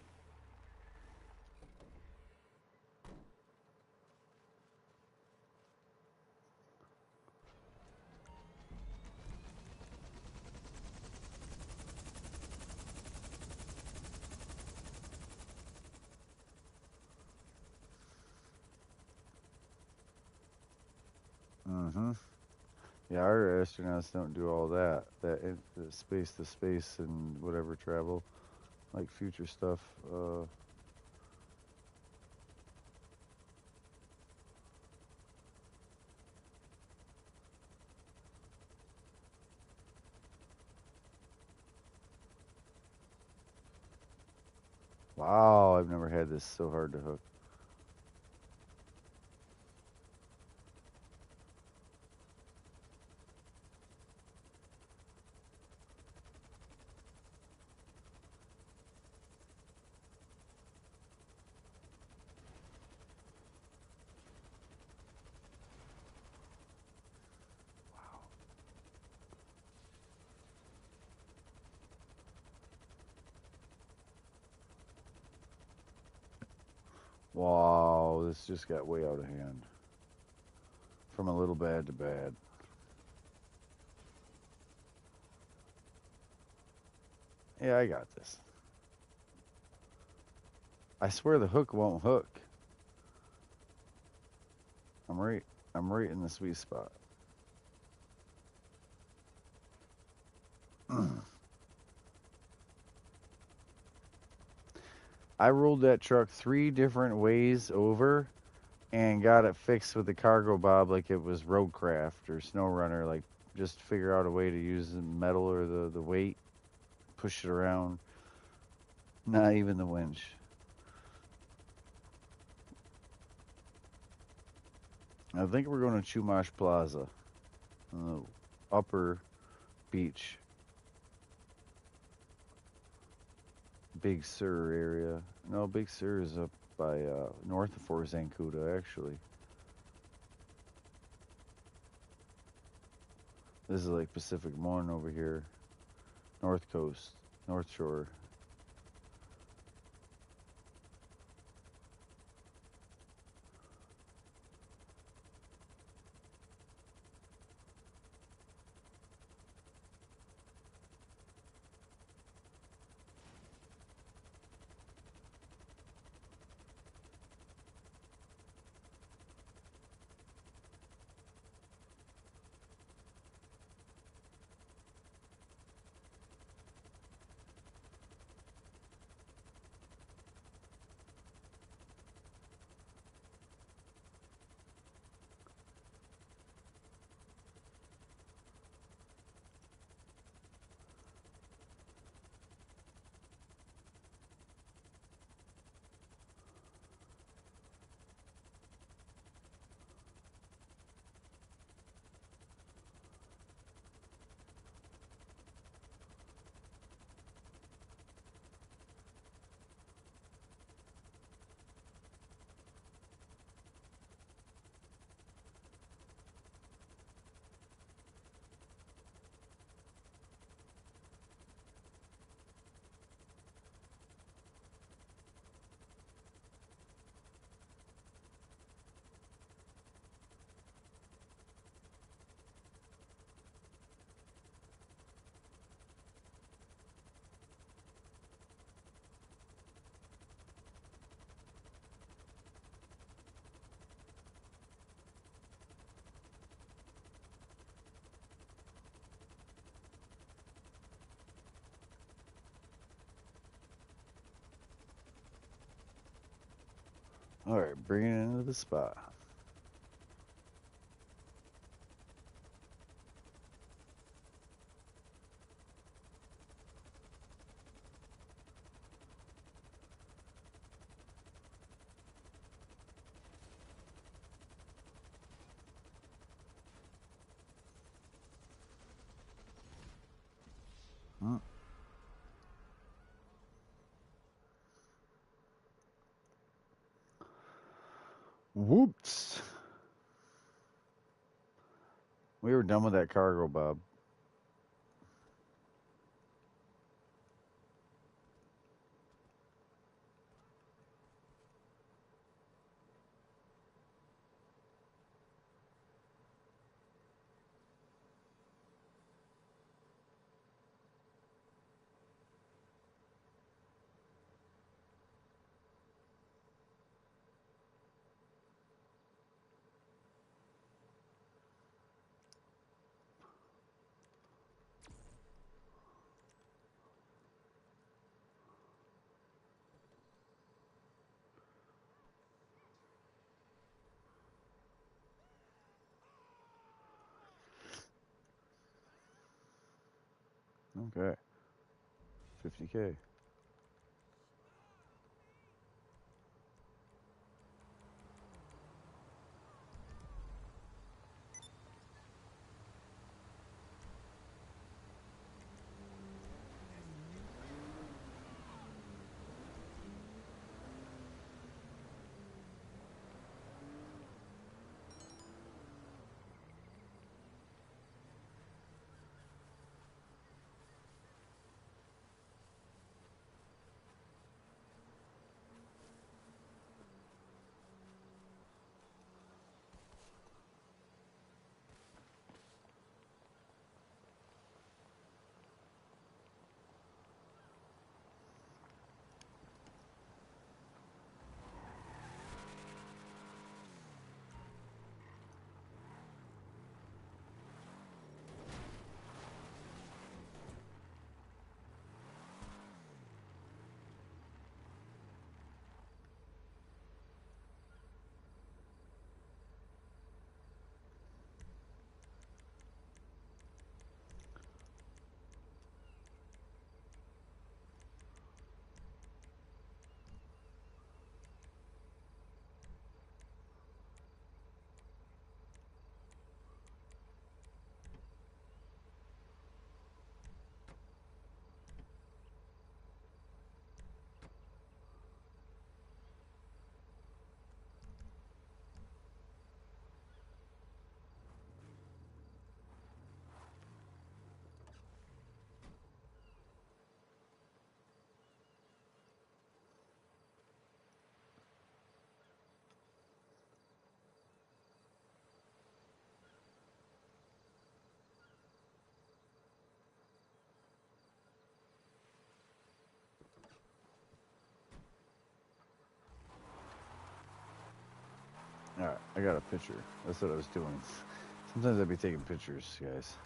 Mm-hmm. Yeah, our astronauts don't do all that. The space to space and whatever travel, like future stuff. Wow, I've never had this so hard to hook. Wow, this just got way out of hand. From a little bad to bad. Yeah, I got this. I swear the hook won't hook. I'm right. I'm right in the sweet spot. I rolled that truck 3 different ways over and got it fixed with the cargo bob like it was roadcraft or snow runner. Like just figure out a way to use the metal or the weight, push it around. Not even the winch. I think we're going to Chumash Plaza, on the upper beach, Big Sur area. No, Big Sur is up by north of Fort Zancuda, actually. This is like Pacific Morn over here, North Coast, North Shore. All right, bring it into the spot. Hmm. Whoops. We were done with that cargo, Bob. Okay. 50K. All right, I got a picture. That's what I was doing. Sometimes I'd be taking pictures, guys.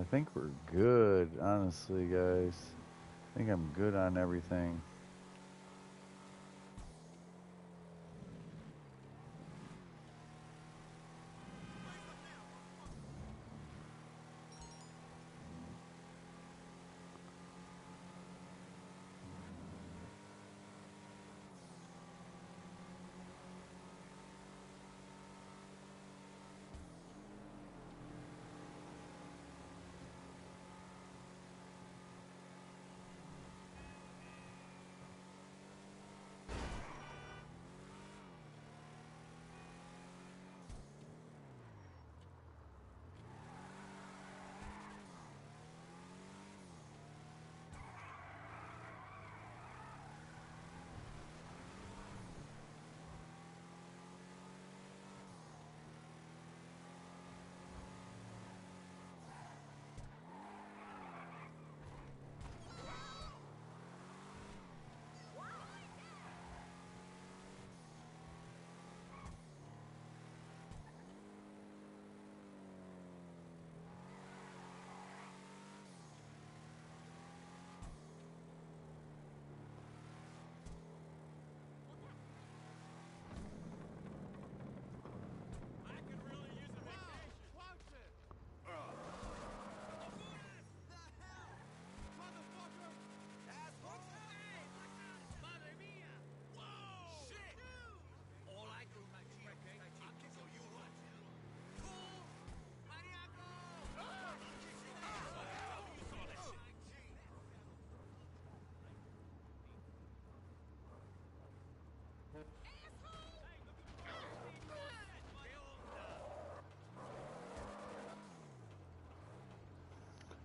I think we're good, honestly, guys. I think I'm good on everything.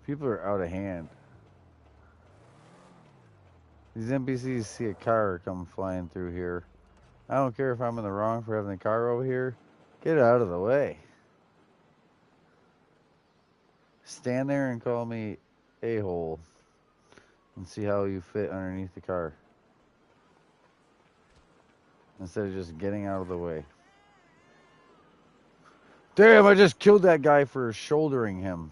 People are out of hand. These NPCs see a car come flying through here. I don't care if I'm in the wrong for having the car over here. Get out of the way. Stand there and call me a-hole and see how you fit underneath the car. Instead of just getting out of the way. Damn, I just killed that guy for shouldering him.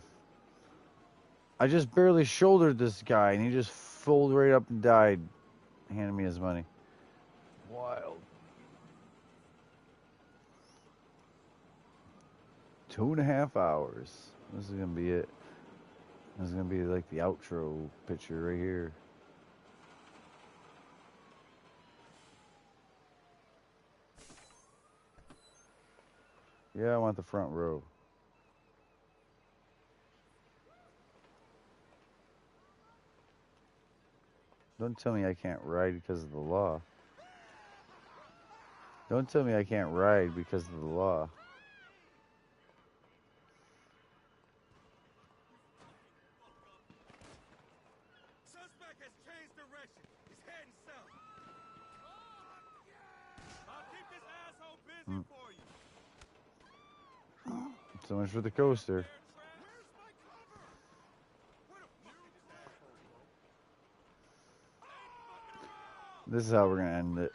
I just barely shouldered this guy and he just folded right up and died. Handed me his money. Wild. 2.5 hours. This is gonna be it. This is gonna be like the outro picture right here. Yeah, I want the front row. Don't tell me I can't ride because of the law. Don't tell me I can't ride because of the law. Suspect has changed direction. He's heading south. I'll keep this asshole busy for you. So much for the coaster. Where's my cover? Where the fuck did this asshole go? This is how we're gonna end it.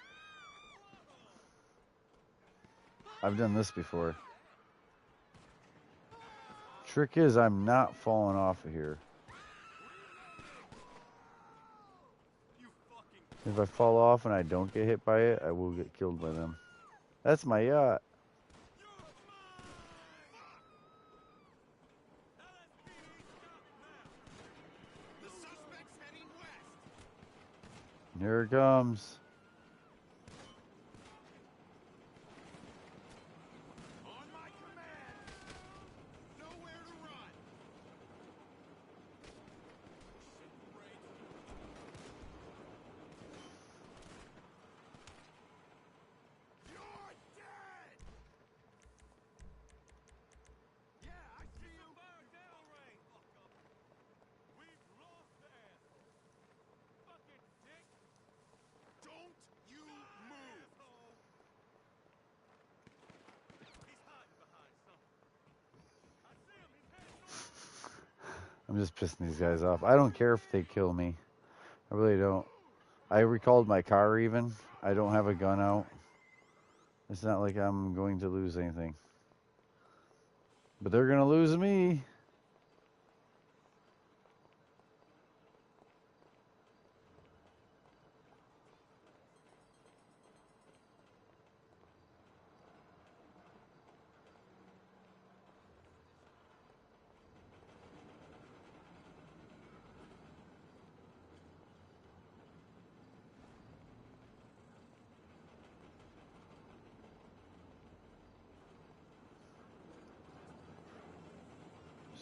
I've done this before. Trick is, I'm not falling off of here. If I fall off and I don't get hit by it, I will get killed by them. That's my yacht. The suspect's heading west. Here it comes. On my command. Nowhere to run. You're dead. Yeah, I see you. Fire down range. We've lost the asshole. Fucking dick. Don't you move. He's hiding behind something. I see him. He's heading north. I'm just pissing these guys off. I don't care if they kill me. I really don't. I recalled my car even. I don't have a gun out. It's not like I'm going to lose anything. But they're going to lose me.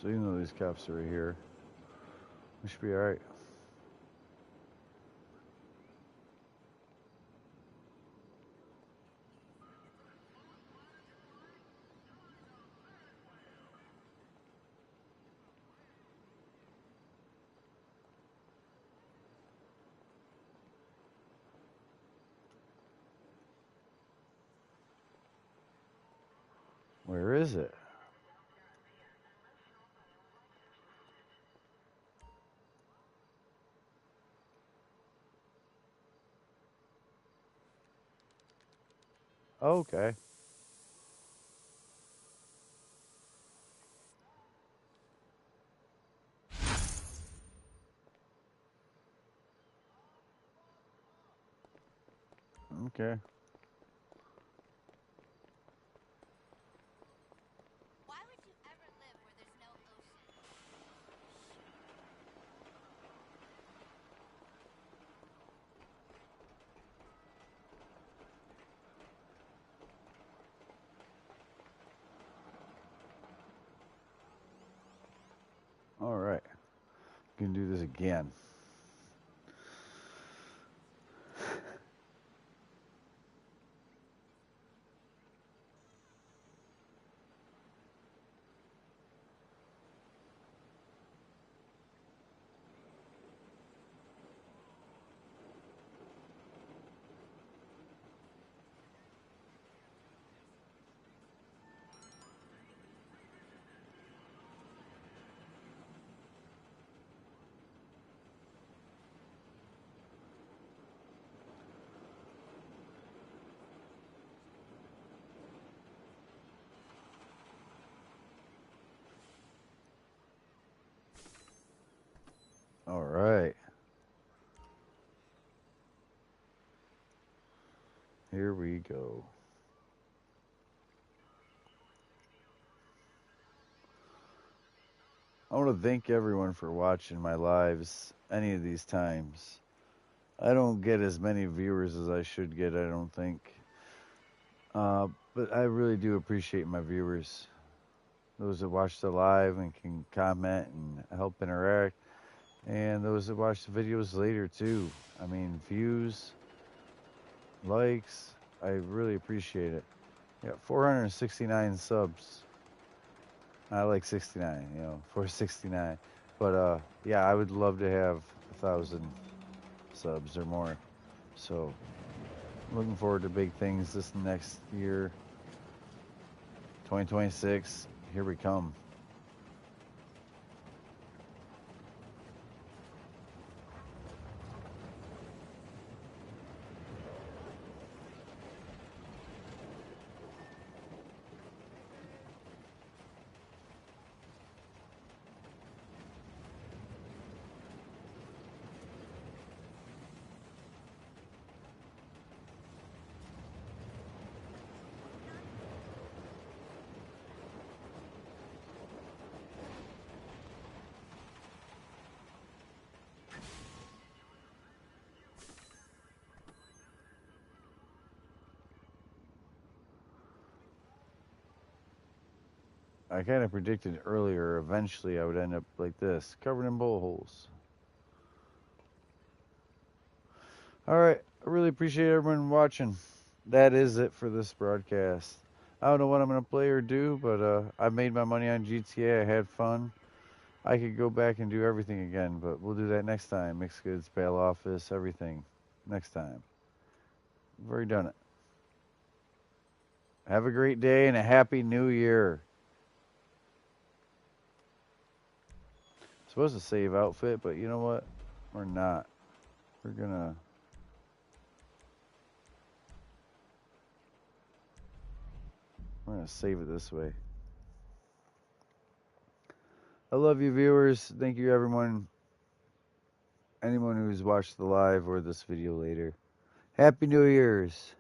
So even though these cops are right here, we should be alright. Where is it? Okay. Okay. Why would you ever live where there's no ocean? Alright. Can do this again. All right. Here we go. I want to thank everyone for watching my lives any of these times. I don't get as many viewers as I should get, I don't think. But I really do appreciate my viewers. Those that watch the live and can comment and help interact. And those that watch the videos later too. I mean, views, likes. I really appreciate it. Got 469 subs. I like 69, 469. But yeah, I would love to have 1,000 subs or more. So, looking forward to big things this next year. 2026, here we come. I kind of predicted earlier, eventually I would end up like this, covered in bullet holes. Alright, I really appreciate everyone watching. That is it for this broadcast. I don't know what I'm going to play or do, but I made my money on GTA, I had fun. I could go back and do everything again, but we'll do that next time. Mixed goods, bail office, everything. Next time. We've already done it. Have a great day and a happy new year. Supposed to save outfit, but you know what? We're not. We're gonna save it this way. I love you viewers. Thank you everyone. Anyone who's watched the live or this video later. Happy New Year's.